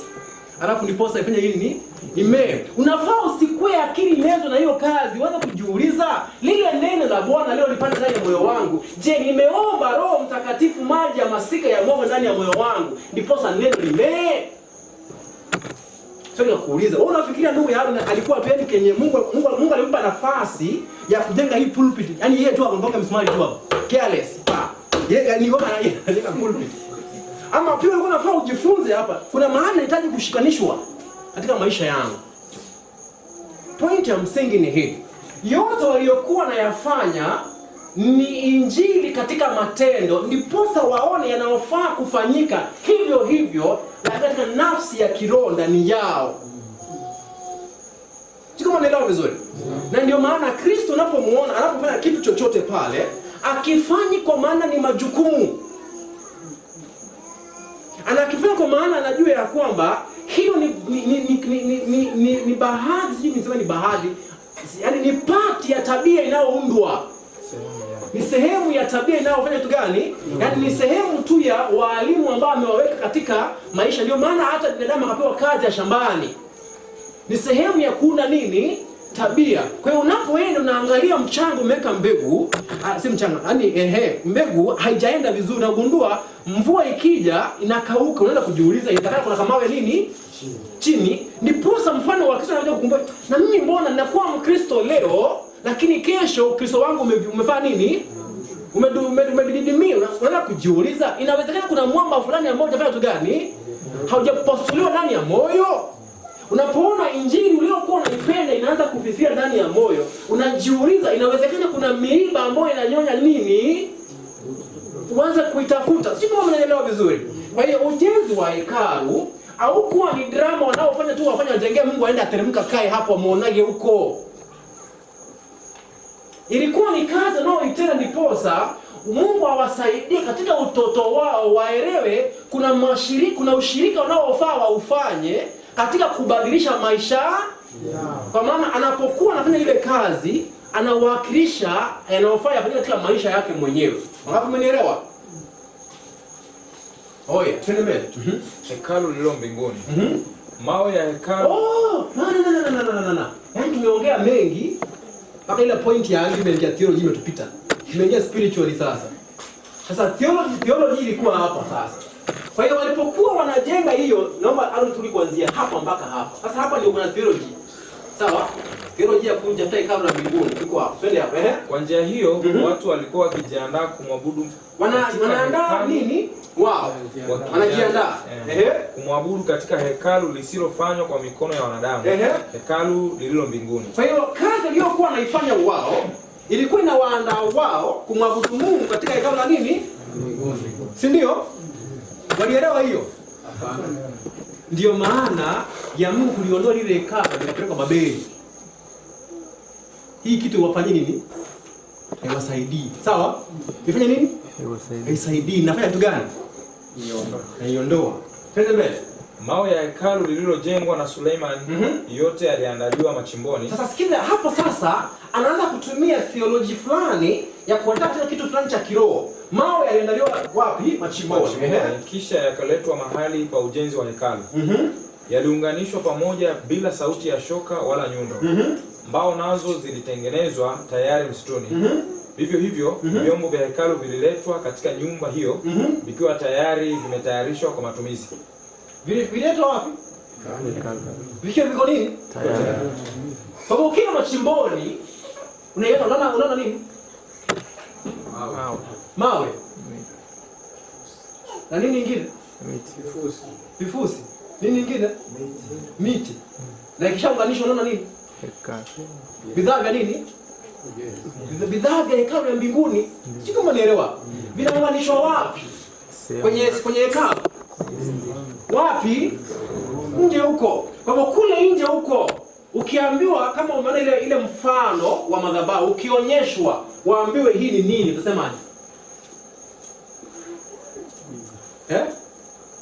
alafu ndiposa ifanye nini? Imee. Unafaa usikue akili mezo na hiyo kazi, uanze kujiuliza, lile neno la Bwana leo lipande ndani ya moyo wangu. Je, nimeomba Roho Mtakatifu maji ya masika ya Mungu ndani ya moyo wangu ndiposa neno limee? Sio kuuliza. Wewe unafikiria ndugu Haruna alikuwa tu yani kenye Mungu alimpa nafasi ya kujenga hii pulpit. Yaani yeye tu akondoka msumari tu hapo. Careless. Yeye ni kama anajenga pulpit. Ama pia ulikuwa unafaa ujifunze hapa. Kuna mahali nahitaji kushikanishwa katika maisha yangu. Point ya msingi ni hii. Yote waliokuwa nayafanya ni injili katika matendo, ndiposa waone yanayofaa kufanyika hivyo hivyo na katika nafsi ya kiroho ndani yao. Sio kama naelewa vizuri. Na ndio maana Kristo unapomuona anapofanya kitu chochote pale, akifanyi kwa maana ni majukumu. Anakifanya kwa maana anajua ya kwamba hiyo ni bahati, sijui nisema ni bahati. Yaani ni part ya tabia inayoundwa. Ni sehemu ya tabia inayofanya kitu gani? Yaani ni sehemu tu ya walimu ambao amewaweka katika maisha. Ndio maana hata binadamu akapewa kazi ya shambani. Ni sehemu ya kuunda nini? Tabia. Kwa hiyo unapoenda unaangalia mchanga umeweka mbegu, si mchanga, yaani mbegu haijaenda vizuri, na ugundua mvua ikija inakauka, unaenda kujiuliza itakana kuna kamawe nini? Chini. Ndiposa mfano wa Kristo anakuja kukumbuka, na mimi mbona ninakuwa Mkristo leo lakini kesho Ukristo wangu umefanya nini? Umedidimia. Unaanza kujiuliza, inawezekana kuna mwamba fulani ambao hujafanya kitu gani? Haujapasuliwa ndani ya moyo. Unapoona injili uliyokuwa unaipenda inaanza kufifia ndani ya moyo, unajiuliza inawezekana kuna miiba ambayo inanyonya nini? Uanze kuitafuta. Sio kama mnaelewa vizuri. Kwa hiyo ujenzi wa hekalu au kuwa ni drama wanaofanya tu wafanya wajengee Mungu aende ateremka kae hapo muonage huko. Ilikuwa ni kazi nao itenda ndiposa Mungu awasaidie katika utoto wao waelewe kuna ushirika unaofaa waufanye katika kubadilisha maisha. Kwa maana anapokuwa anafanya ile kazi anawakilisha yanayofaa yafanye katika maisha yake mwenyewe. Wangapi mmenielewa? Oya, twende mbele. Hekalu lililo mbinguni. Mawe ya hekalu. Na. Yaani tumeongea mengi mpaka ile point ya argument ya theology imetupita. Tumeingia spiritually sasa. Sasa theology ilikuwa hapa sasa. Kwa hiyo walipokuwa wanajenga hiyo, naomba arudi kuanzia hapa mpaka hapa. Sasa hapa ndio kuna theology. Sawa? Theology ya kuja hekalu la mbinguni iko hapo. Twende hapa. Kwa njia hiyo watu walikuwa wakijiandaa kumwabudu. Wanaandaa nini? Wao. Wanajiandaa. Kumwabudu katika hekalu lisilofanywa kwa mikono ya wanadamu. Hekalu lililo mbinguni. Kwa hiyo kazi iliyokuwa wanaifanya wao ilikuwa inawaandaa wao kumwabudu Mungu katika hekalu la nini? Si ndio? Walielewa hiyo? Ndio maana ya Mungu kuliondoa lile hekalu likapelekwa Babeli. Hii kitu wafanye nini? Haiwasaidii. Sawa? Ifanye nini? Haisaidii. Nafanya kitu gani? Naiondoa. Twende mbele. Mawe ya hekalu lililojengwa na Suleiman yote yaliandaliwa machimboni. Sasa sikiza hapo sasa anaanza kutumia theology fulani ya kuandaa kitu fulani cha kiroho. Mawe yaliandaliwa wapi? Machimboni. Kisha yakaletwa mahali pa ujenzi wa hekalu. Yaliunganishwa pamoja bila sauti ya shoka wala nyundo. Mbao nazo zilitengenezwa tayari msituni. Vivyo hivyo vyombo vya hekalu vililetwa katika nyumba hiyo vikiwa tayari vimetayarishwa kwa matumizi. Viletwa wapi? Vikiwa viko nini? Tayari. Kwa hivyo ukiwa machimboni unaona nini? Mawe. Na nini nyingine? Vifusi. Nini nyingine? Miti. Na ikishaunganishwa unaona nini? Bidhaa vya nini? Bidhaa vya hekalu ya mbinguni. Sio kama nielewa. Vinaunganishwa wapi? Kwenye hekalu. Wapi? Nje huko. Kwa hivyo kule nje huko ukiambiwa kama umeona ile mfano wa madhabahu, ukionyeshwa waambiwe hii ni nini, utasemaje?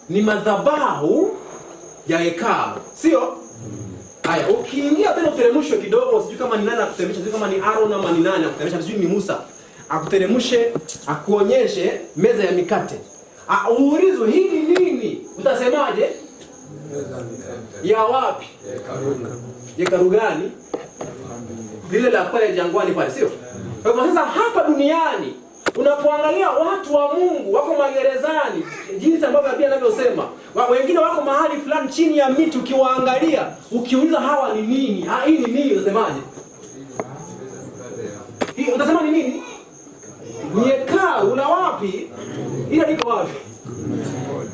Ni madhabahu ya hekalu, sio? Haya, ukiingia tena uteremshwe kidogo, sijui kama ni nani akuteremsha, sijui kama ni Aaron ama ni nani akuteremsha, sijui ni Musa. Akuteremshe, akuonyeshe meza ya mikate. Uulizwe hii ni nini? Utasemaje? Ya wapi? Hekalu gani? Lile la pale jangwani pale, sio? Kwa hivyo sasa hapa duniani unapoangalia watu wa Mungu wako magerezani, jinsi ambavyo Biblia inavyosema, wengine wako mahali fulani chini ya miti, ukiwaangalia, ukiuliza hawa ni nini? Hii ni nini? Utasemaje? Hii utasema ni nini? Ni hekalu la wapi? Ila liko wapi?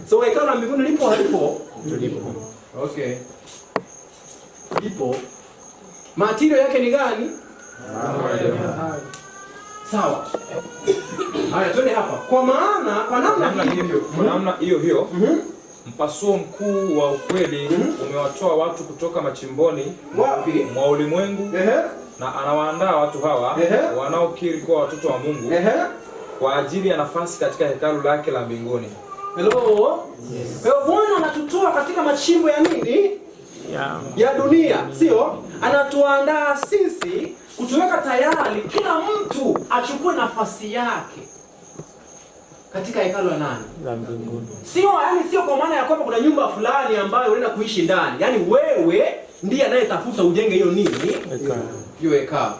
So hekalu la mbinguni lipo halipo? Lipo. Okay. Lipo. Material yake ni gani? Sawa. Haya, twende hapa. Kwa namna hiyo mpasuo mkuu wa ukweli umewatoa watu kutoka machimboni wapi? Mwa ulimwengu. Na anawaandaa watu hawa wanaokiri kuwa watoto wa Mungu kwa ajili ya nafasi katika hekalu lake la mbinguni. Hello? Yes. Bwana anatutoa katika machimbo ya nini? Ya dunia, sio? Anatuandaa sisi kutuweka tayari kila mtu achukue nafasi yake katika hekalu la nani? La mbinguni. Sio kwa maana ya kwamba kuna nyumba fulani ambayo unaenda kuishi ndani. Yaani wewe ndiye anayetafuta ujenge hiyo nini? Hiyo hekalu.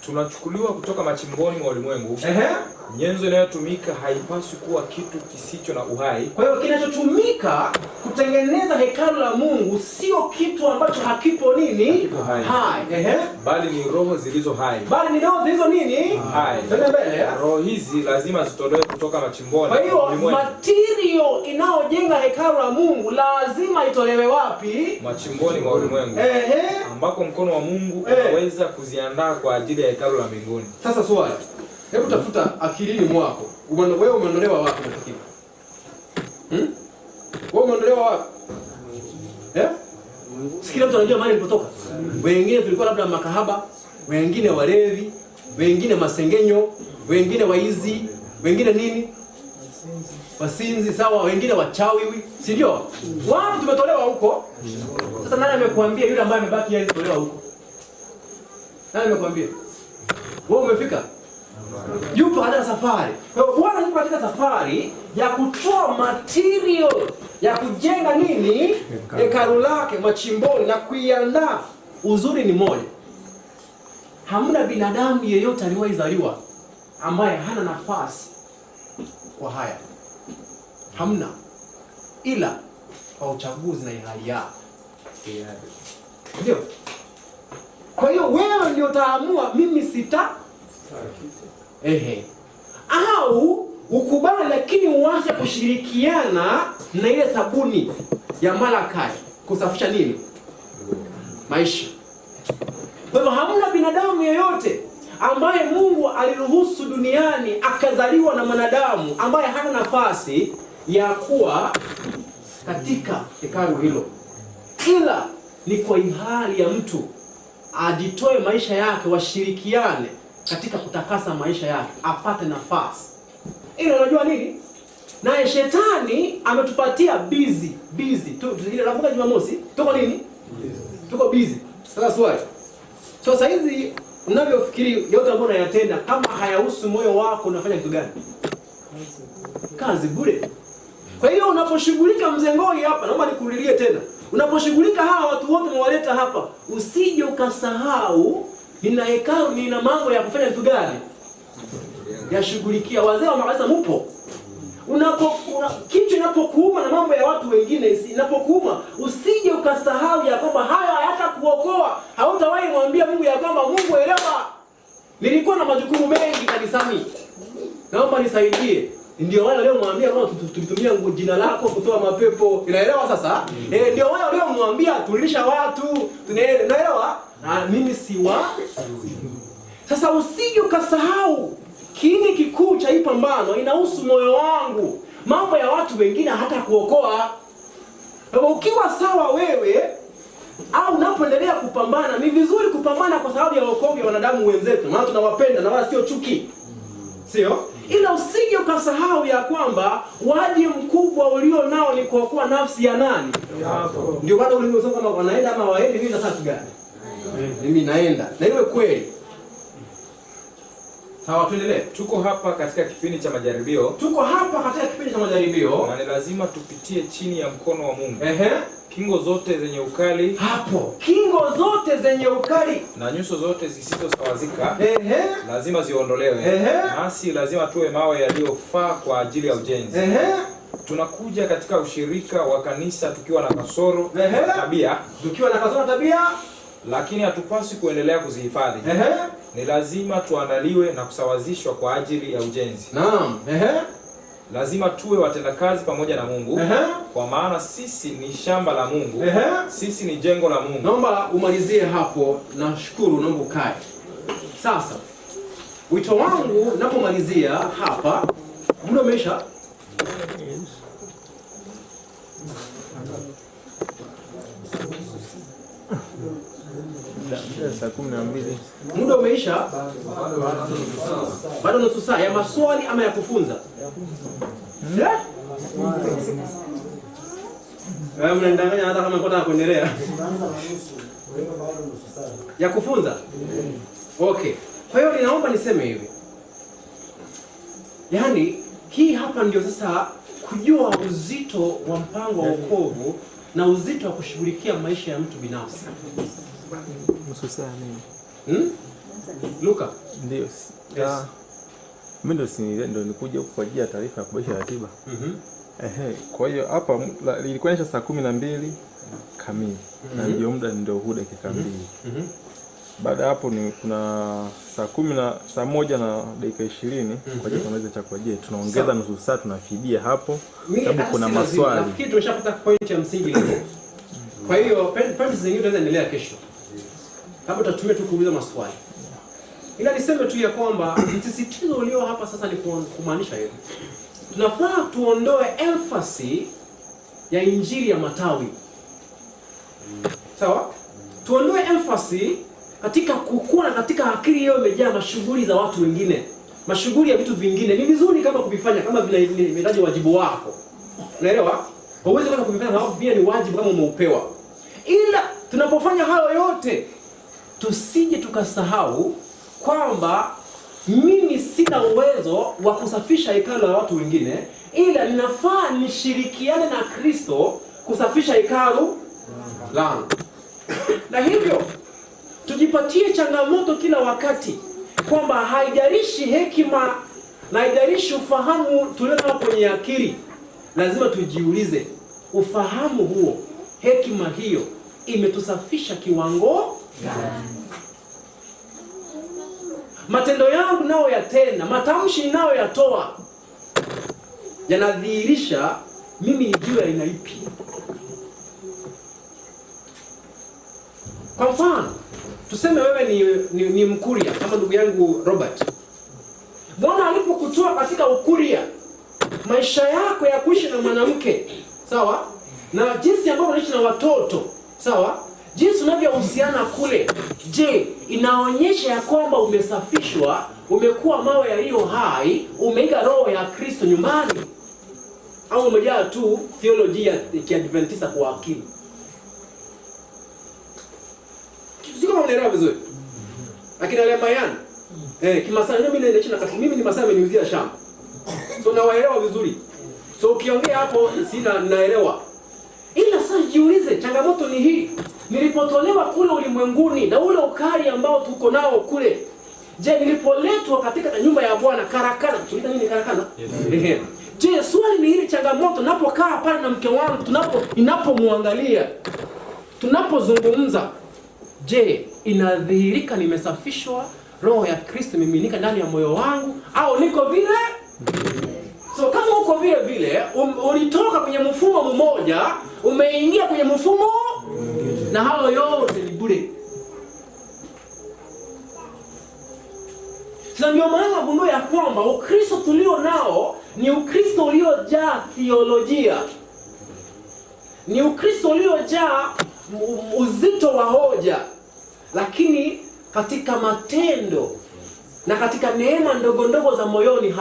Tunachukuliwa kutoka machimboni mwa ulimwengu. Nyenzo inayotumika haipaswi kuwa kitu kisicho na uhai. Kwa hiyo kinachotumika kutengeneza hekalu la Mungu sio kitu ambacho hakipo nini? Hai. Bali ni roho zilizo hai. Bali ni roho zilizo nini? Hai. Twende mbele. Roho hizi lazima zitolewe kutoka machimboni. Kwa hiyo material inayojenga hekalu la Mungu lazima itolewe wapi? Machimboni mwa ulimwengu. Ambako mkono wa Mungu unaweza kuziandaa kwa ajili ya hekalu la mbinguni. Sasa swali. Hebu tafuta akilini mwako. Wewe umeondolewa wapi nafikiri? Wewe umeondolewa wapi? Sikila mtu anajua mahali nilipotoka. Wengine tulikuwa labda makahaba, wengine walevi, wengine masengenyo, wengine waizi, wengine nini? Wasinzi, sawa, wengine wachawi, si ndio? Wapi tumetolewa huko? Sasa nani amekuambia yule ambaye amebaki yeye kutolewa huko? Nani amekuambia? Wewe umefika? Yupo katika safari. Kwa hiyo Bwana yupo katika safari ya kutoa material ya kujenga nini? Hekalu lake machimboni na kuiandaa. Uzuri ni moja. Hamna binadamu yeyote aliyewahi zaliwa ambaye hana nafasi kwa haya. Hamna. Ila kwa uchaguzi na hali yako. Ndio. Kwa hiyo wewe ndio utaamua mimi sita. Au ukubali lakini uanze kushirikiana na ile sabuni ya Malakai kusafisha nini? Maisha. Kwa hivyo hamna binadamu yeyote ambaye Mungu aliruhusu duniani akazaliwa na mwanadamu ambaye hana nafasi ya kuwa katika hekalu hilo, ila ni kwa hali ya mtu ajitoe maisha yake, washirikiane katika kutakasa maisha yake, apate nafasi. Ile unajua nini? Naye shetani ametupatia busy. Ile nakumbuka Jumamosi, tuko nini? Tuko busy. Sasa swali. Sasa hizi unavyofikiri yote ambayo unayatenda, kama hayahusu moyo wako, unafanya kitu gani? Kazi bure. Kwa hiyo unaposhughulika mzengoi hapa, naomba nikurudilie tena. Unaposhughulika hawa watu wote mwaleta hapa, usije ukasahau nina hekalu, nina mambo ya kufanya kitu gani? Yashughulikia. Wazee wa makanisa mpo. Kitu inapokuuma na mambo ya watu wengine inapokuuma, usije ukasahau ya kwamba haya hayatakuokoa. Hautawahi mwambia Mungu ya kwamba Mungu, elewa, nilikuwa na majukumu mengi kanisani, naomba nisaidie. Ndio wale leo mwambia kama tulitumia jina lako kutoa mapepo. Unaelewa sasa? Ndio wale leo mwambia tulisha watu. Unaelewa? Na mimi siwa. Sasa usije ukasahau kiini kikuu cha hii pambano inahusu moyo wangu. Mambo ya watu wengine hata kuokoa. Ukiwa sawa wewe au unapoendelea kupambana, ni vizuri kupambana kwa sababu ya wokovu ya wanadamu wenzetu. Maana tunawapenda na wala sio chuki. Sio? Ila usije ukasahau ya kwamba wajibu mkubwa ulio nao ni kuokoa nafsi ya nani? Yako. Ndio bado ulivyosema kama wanaenda ama waende, mimi nataka gani? Mimi naenda. Na iwe kweli. Sawa, tuendelee. Tuko hapa katika kipindi cha majaribio. Na ni lazima tupitie chini ya mkono wa Mungu. Kingo zote zenye ukali. Hapo. Kingo zote zenye ukali. Na nyuso zote zisizosawazika. Lazima ziondolewe. Nasi lazima tuwe mawe yaliyofaa kwa ajili ya ujenzi. Tunakuja katika ushirika wa kanisa tukiwa na kasoro tabia. Lakini hatupaswi kuendelea kuzihifadhi. Ni lazima tuandaliwe na kusawazishwa kwa ajili ya ujenzi. Naam. Lazima tuwe watendakazi pamoja na Mungu. Kwa maana sisi ni shamba la Mungu. Sisi ni jengo la Mungu. Naomba umalizie hapo. Nashukuru, naomba ukae. Sasa wito wangu ninapomalizia hapa, muda umeisha. Saa 12. Muda umeisha. Bado nusu saa ya maswali ama ya kufunza? Mnadanganya hata kama nataka kuendelea. Ya kufunza? Okay. Kwa hiyo ninaomba niseme hivi. Yaani hii hapa ndio sasa kujua uzito wa mpango wa wokovu na uzito wa kushughulikia maisha ya mtu binafsi. Nusu saa nini? Luka? Ndio. Yes. Mimi ndo nikuja huko kwa ajili ya taarifa ya kubadilisha ratiba. Kwa hiyo hapa ilikuwa ni saa 12 kamili. Na ndio muda ndio huu dakika 2. Baada hapo ni kuna saa 1 na dakika 20 kwa ajili ya kumaliza chakula. Je, tunaongeza nusu saa tunafidia hapo sababu kuna maswali. Nafikiri tumeshapata point ya msingi leo. Kwa hiyo point zingine tunaweza endelea kesho. Kama tutatumia tu kuuliza maswali. Ila niseme tu ya kwamba msisitizo ulio hapa sasa ni kumaanisha hivi. Tunafaa tuondoe emphasis ya injili ya matawi. Sawa? Tuondoe emphasis katika kukua katika akili yao imejaa mashughuli za watu wengine. Mashughuli ya vitu vingine. Ni vizuri kama kuvifanya kama vinahitaji wajibu wako. Unaelewa? Hauwezi kama kuvifanya sababu pia ni wajibu kama umeupewa. Ila tunapofanya hayo yote tusije tukasahau kwamba mimi sina uwezo wa kusafisha hekalu la watu wengine, ila ninafaa nishirikiane na Kristo kusafisha hekalu langu. Na hivyo tujipatie changamoto kila wakati kwamba haijalishi hekima na haijalishi ufahamu tulionao kwenye akili, lazima tujiulize, ufahamu huo, hekima hiyo imetusafisha kiwango gani? Matendo yangu nao yatenda, matamshi nao yatoa, yanadhihirisha mimi ni jiwe aina ipi. Kwa mfano, tuseme wewe ni mkuria kama ndugu yangu Robert. Bwana alipokutoa katika ukuria, maisha yako ya kuishi na mwanamke, sawa? Na jinsi ambavyo unaishi na watoto, sawa? Jinsi unavyohusiana kule, je, inaonyesha ya kwamba umesafishwa, umekuwa mawe yaliyo hai, umeiga roho ya Kristo nyumbani? Au umejaa tu theolojia ya Kiadventista kwa akili? Sio kama unaelewa vizuri. Lakini wale mayani Kimasai mimi ni Masai, ameniuzia shamba. So nawaelewa vizuri. So ukiongea hapo naelewa. Ila sasa jiulize, changamoto ni hii. Nilipotolewa kule ulimwenguni na ule ukali ambao tuko nao kule. Je, nilipoletwa katika nyumba ya Bwana karakana, tunaita nini karakana? Yes. Je, swali ni hili, changamoto napokaa pale na mke wangu, ninapomwangalia, tunapozungumza, je, inadhihirika nimesafishwa, roho ya Kristo imeminika ndani ya moyo wangu, au niko vile? So kama uko vile vile, ulitoka kwenye mfumo mmoja, umeingia kwenye mfumo na hayo yote ni bure. Sasa ndio maana gundua ya kwamba Ukristo tulio nao ni Ukristo uliojaa theolojia. Ni Ukristo uliojaa uzito wa hoja, lakini katika matendo na katika neema ndogo ndogo za moyoni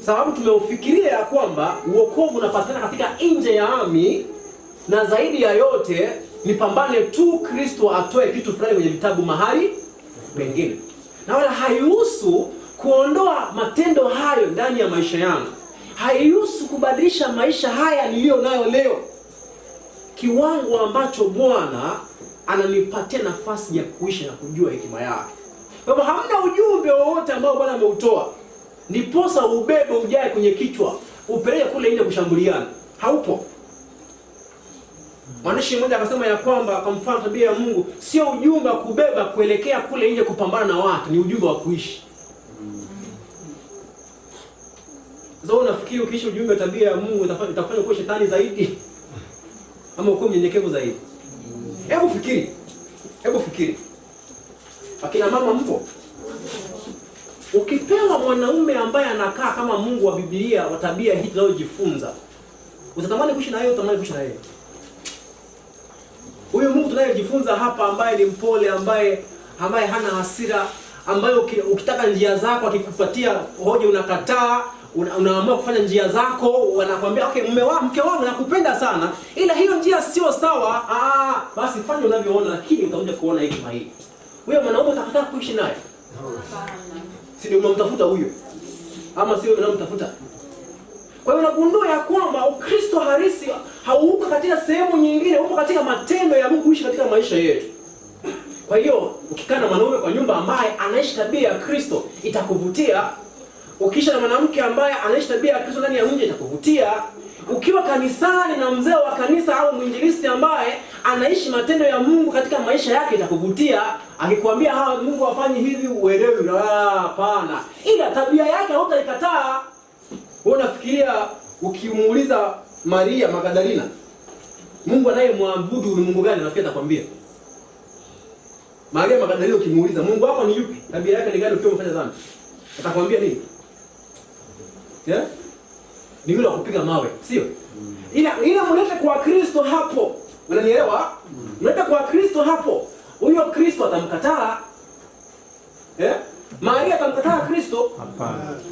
sababu tumeufikiria ya kwamba uokovu unapatikana katika nje ya ami, na zaidi ya yote nipambane tu Kristo atoe kitu fulani kwenye vitabu mahali pengine. Na wala haihusu kuondoa matendo hayo ndani ya maisha yangu. Haihusu kubadilisha maisha haya niliyo nayo leo, kiwango ambacho Bwana ananipatia nafasi ya kuishi na kujua hekima yake. Kwa hivyo hamna ujumbe wowote ambao Bwana ameutoa ndiposa ubebe ujae kwenye kichwa upeleke kule nje kushambuliana. Haupo. Mwandishi mmoja akasema ya kwamba kwa mfano tabia ya Mungu sio ujumbe wa kubeba kuelekea kule nje kupambana na watu, ni ujumbe wa kuishi. Sasa unafikiri ukiishi ujumbe wa tabia ya Mungu itafanya kuwa shetani zaidi ama uko mnyenyekevu zaidi? Hebu fikiri. Akina mama mpo? Ukipewa mwanaume ambaye anakaa kama Mungu wa Biblia wa tabia hii tunayojifunza, utatamani kuishi na yeye, utatamani kuishi na yeye. Huyu Mungu tunayejifunza hapa ambaye ni mpole, ambaye hana hasira, ambaye ukitaka njia zako akikupatia hoja unakataa, unaamua kufanya njia zako, wanakuambia okay, mke wangu nakupenda sana, ila hiyo njia sio sawa. Basi fanya unavyoona, lakini utakuja kuona hekima hii. Huyo mwanaume utakataa kuishi naye? Si ndio unamtafuta huyo? Ama sio unamtafuta? Kwa hiyo unagundua ya kwamba Ukristo halisi hauko katika sehemu nyingine, uko katika matendo ya Mungu kuishi katika maisha yetu. Kwa hiyo ukikaa na mwanaume kwa nyumba ambaye anaishi tabia ya Kristo itakuvutia. Ukiishi na mwanamke ambaye anaishi tabia ya Kristo ndani ya nje itakuvutia. Ukiwa kanisani na mzee wa kanisa au mwinjilisti ambaye anaishi matendo ya Mungu katika maisha yake itakuvutia. Akikwambia Mungu afanye hivi uelewi, hapana. Ila tabia yake hautaikataa. Wewe unafikiria ukimuuliza Maria Magdalena, Mungu anayemwabudu ni Mungu gani? Nafikiri atakwambia. Maria Magdalena ukimuuliza Mungu wako ni yupi? Tabia yake ni gani ukiwa umefanya dhambi? Atakwambia nini? Ni yule kupiga mawe, sio? Ila mlete kwa Kristo hapo. Unanielewa? Mlete kwa Kristo hapo. Huyo Kristo atamkataa. Maria atamkataa Kristo?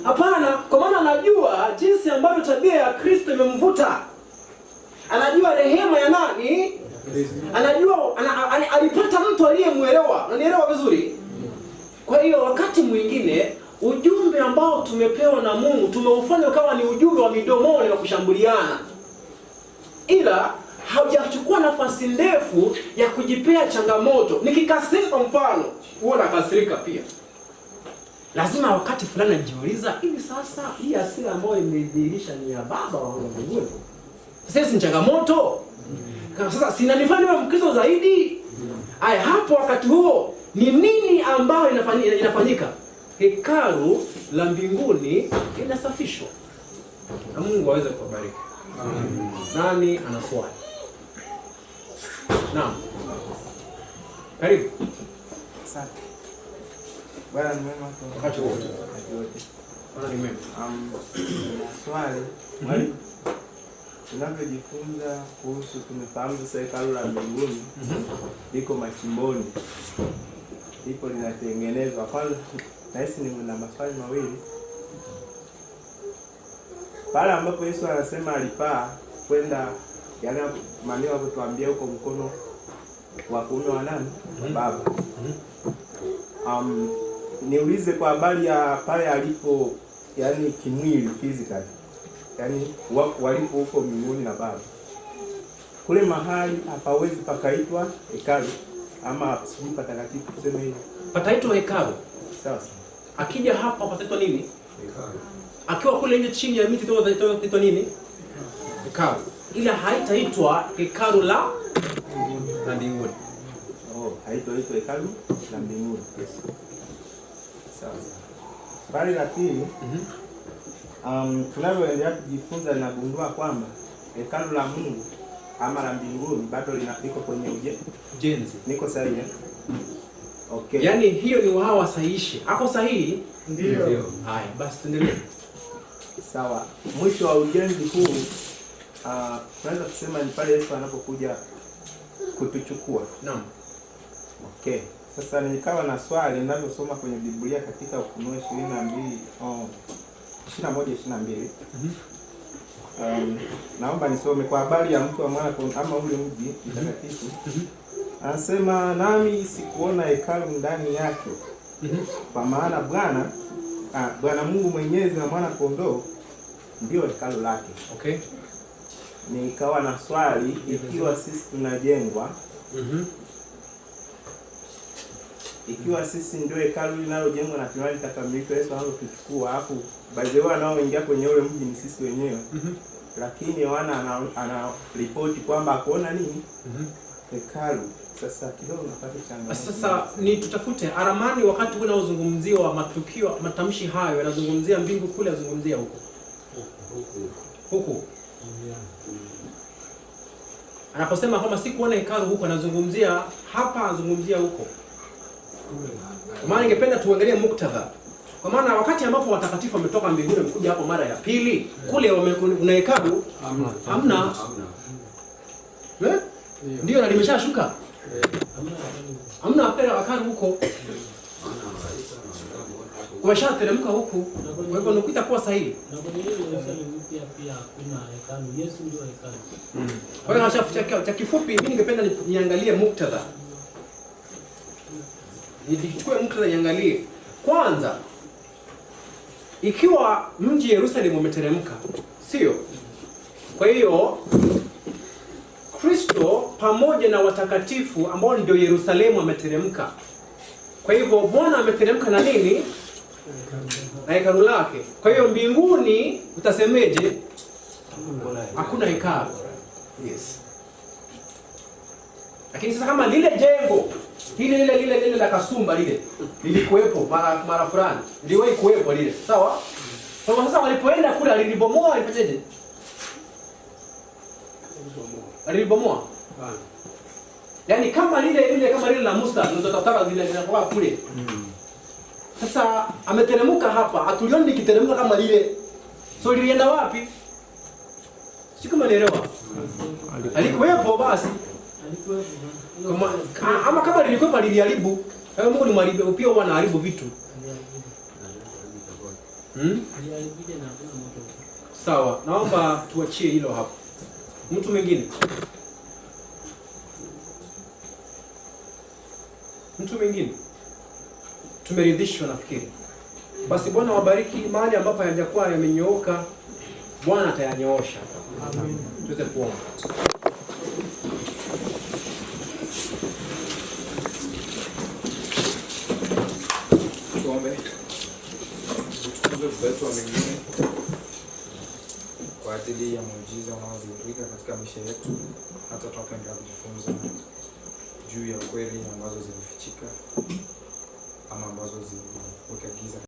Hapana, kwa maana anajua jinsi ambavyo tabia ya Kristo imemvuta. Anajua rehema ya nani? Anajua alipata mtu aliyemuelewa. Unanielewa vizuri? Kwa hiyo wakati mwingine ujumbe ambao tumepewa na Mungu tumeufanya kama ni ujumbe wa midomoni wa kushambuliana, ila haujachukua nafasi ndefu ya kujipea changamoto. Nikikasirika kwa mfano, wewe unakasirika pia. Lazima wakati fulani najiuliza, hivi sasa hii hasira ambayo imedhihirisha ni ya Baba wa mbinguni? Sasa si changamoto? Sasa sinanifanya niwe Mkristo zaidi? Hapo wakati huo ni nini ambayo inafanyika? Hekalu la mbinguni linasafishwa. Na Mungu aweze kubariki. Nani ana swali? Naam. Karibu. Asante. Bwana ni mwema kwa Wakati wote. Bwana ni mwema. Swali, mwalimu. Tunavyojifunza kuhusu, tumefahamu sasa hekalu la mbinguni liko machimboni, lipo linatengenezwa. Kwanza nahisi na maswali mawili. Pale ambapo Yesu anasema alipaa kwenda, yale maneno aliyotuambia huko mkono wa kuume wa nani? Baba. Niulize kwa habari ya pale alipo, yani kimwili, physically, yani walipo huko mbinguni na Baba, kule mahali hapawezi pakaitwa hekalu ama sijui patakatifu, tuseme hivi, pataitwa hekalu. Sawa. Akija hapa pataitwa nini? Hekalu. Akiwa kule nje chini ya miti pataitwa nini? Hekalu. Ila haitaitwa hekalu la mbinguni. Haitwa hekalu la mbinguni. Yes. Sawa. Swali la pili, tunavyoendelea kujifunza nagundua kwamba hekalu la Mungu ama la mbinguni bado liko kwenye ujenzi. Niko sahihi? Okay. Yaani hiyo ni wao wasahihishe. Hapo sahihi? Ndio. Haya, basi tuendelee. Sawa. Mwisho wa ujenzi huu tunaweza kusema ni pale Yesu anapokuja kutuchukua. Naam. Okay. Sasa nikawa na swali ninavyosoma kwenye Biblia katika Ufunuo 21:22. Naomba nisome kwa habari ya mtu wa mwana ama ule mji mtakatifu. Anasema, nami sikuona hekalu ndani yake. Kwa maana Bwana Mungu Mwenyezi na mwana kondoo ndio hekalu lake. Okay. Nikawa na swali, ikiwa sisi tunajengwa, ikiwa sisi ndio hekalu linalojengwa na tunali takamilishwa, Yesu anapotuchukua hapo, baadhi wao wanaoingia kwenye ule mji ni sisi wenyewe. Lakini Yohana ana ripoti kwamba akuona nini? Hekalu. Sasa kidogo napata changamoto. Sasa ni tutafute aramani wakati unaozungumziwa matukio, matamshi hayo yanazungumzia mbingu kule, yazungumzia huko. Huko. Anaposema kwamba sikuona hekalu huko, anazungumzia hapa, anazungumzia huko. Kwa maana ningependa tuangalie muktadha. Kwa maana wakati ambapo watakatifu wametoka mbinguni wamekuja hapo mara ya pili, kule kuna hekalu? Hamna. Ndio, na limeshashuka. Hamna hekalu huko. Washateremka huku. Kwa hivyo nukuita kuwa sahihi. Na kwenye ile Yerusalemu pia kuna hekalu. Yesu ndio hekalu. Kwa hiyo hashafuta cha kifupi, mimi ningependa niangalie muktadha. Nichukue muktadha niangalie. Kwanza, ikiwa mji Yerusalemu umeteremka, sio? Kwa hiyo Kristo pamoja na watakatifu ambao ndio Yerusalemu ameteremka. Kwa hivyo Bwana ameteremka na nini? Na hekalu lake. Kwa hiyo mbinguni utasemeje? Hakuna hekalu. Yes. Lakini sasa kama lile jengo lile la kasumba lile lilikuwepo mara fulani, liliwahi kuwepo lile, sawa? Kwa hiyo sasa walipoenda kule alilibomoa, alifanyaje? Alilibomoa. Yaani kama lile la Musa tunataka linakuwa kule. Sasa ameteremka hapa, hatulioni likiteremka kama lile. So lilienda wapi? Si kama nielewa. Alikuwepo basi. Ama kama lilikuwepo liliharibu. Kama Mungu ni mwaribu, pia huwa anaharibu vitu. Sawa, naomba tuachie hilo hapo. Mtu mwingine? Mtu mwingine? Tumeridhishwa nafikiri. Basi Bwana wabariki mahali ambapo hayajakuwa yamenyooka, Bwana atayanyoosha. Amen. Tuweze kuomba. Tuombe. Tukuze Baba wa mbinguni kwa ajili ya muujiza unaodhihirika katika maisha yetu, hata tunapoendelea kujifunza juu ya kweli ambazo zimefichika ama ambazo zimeweka giza.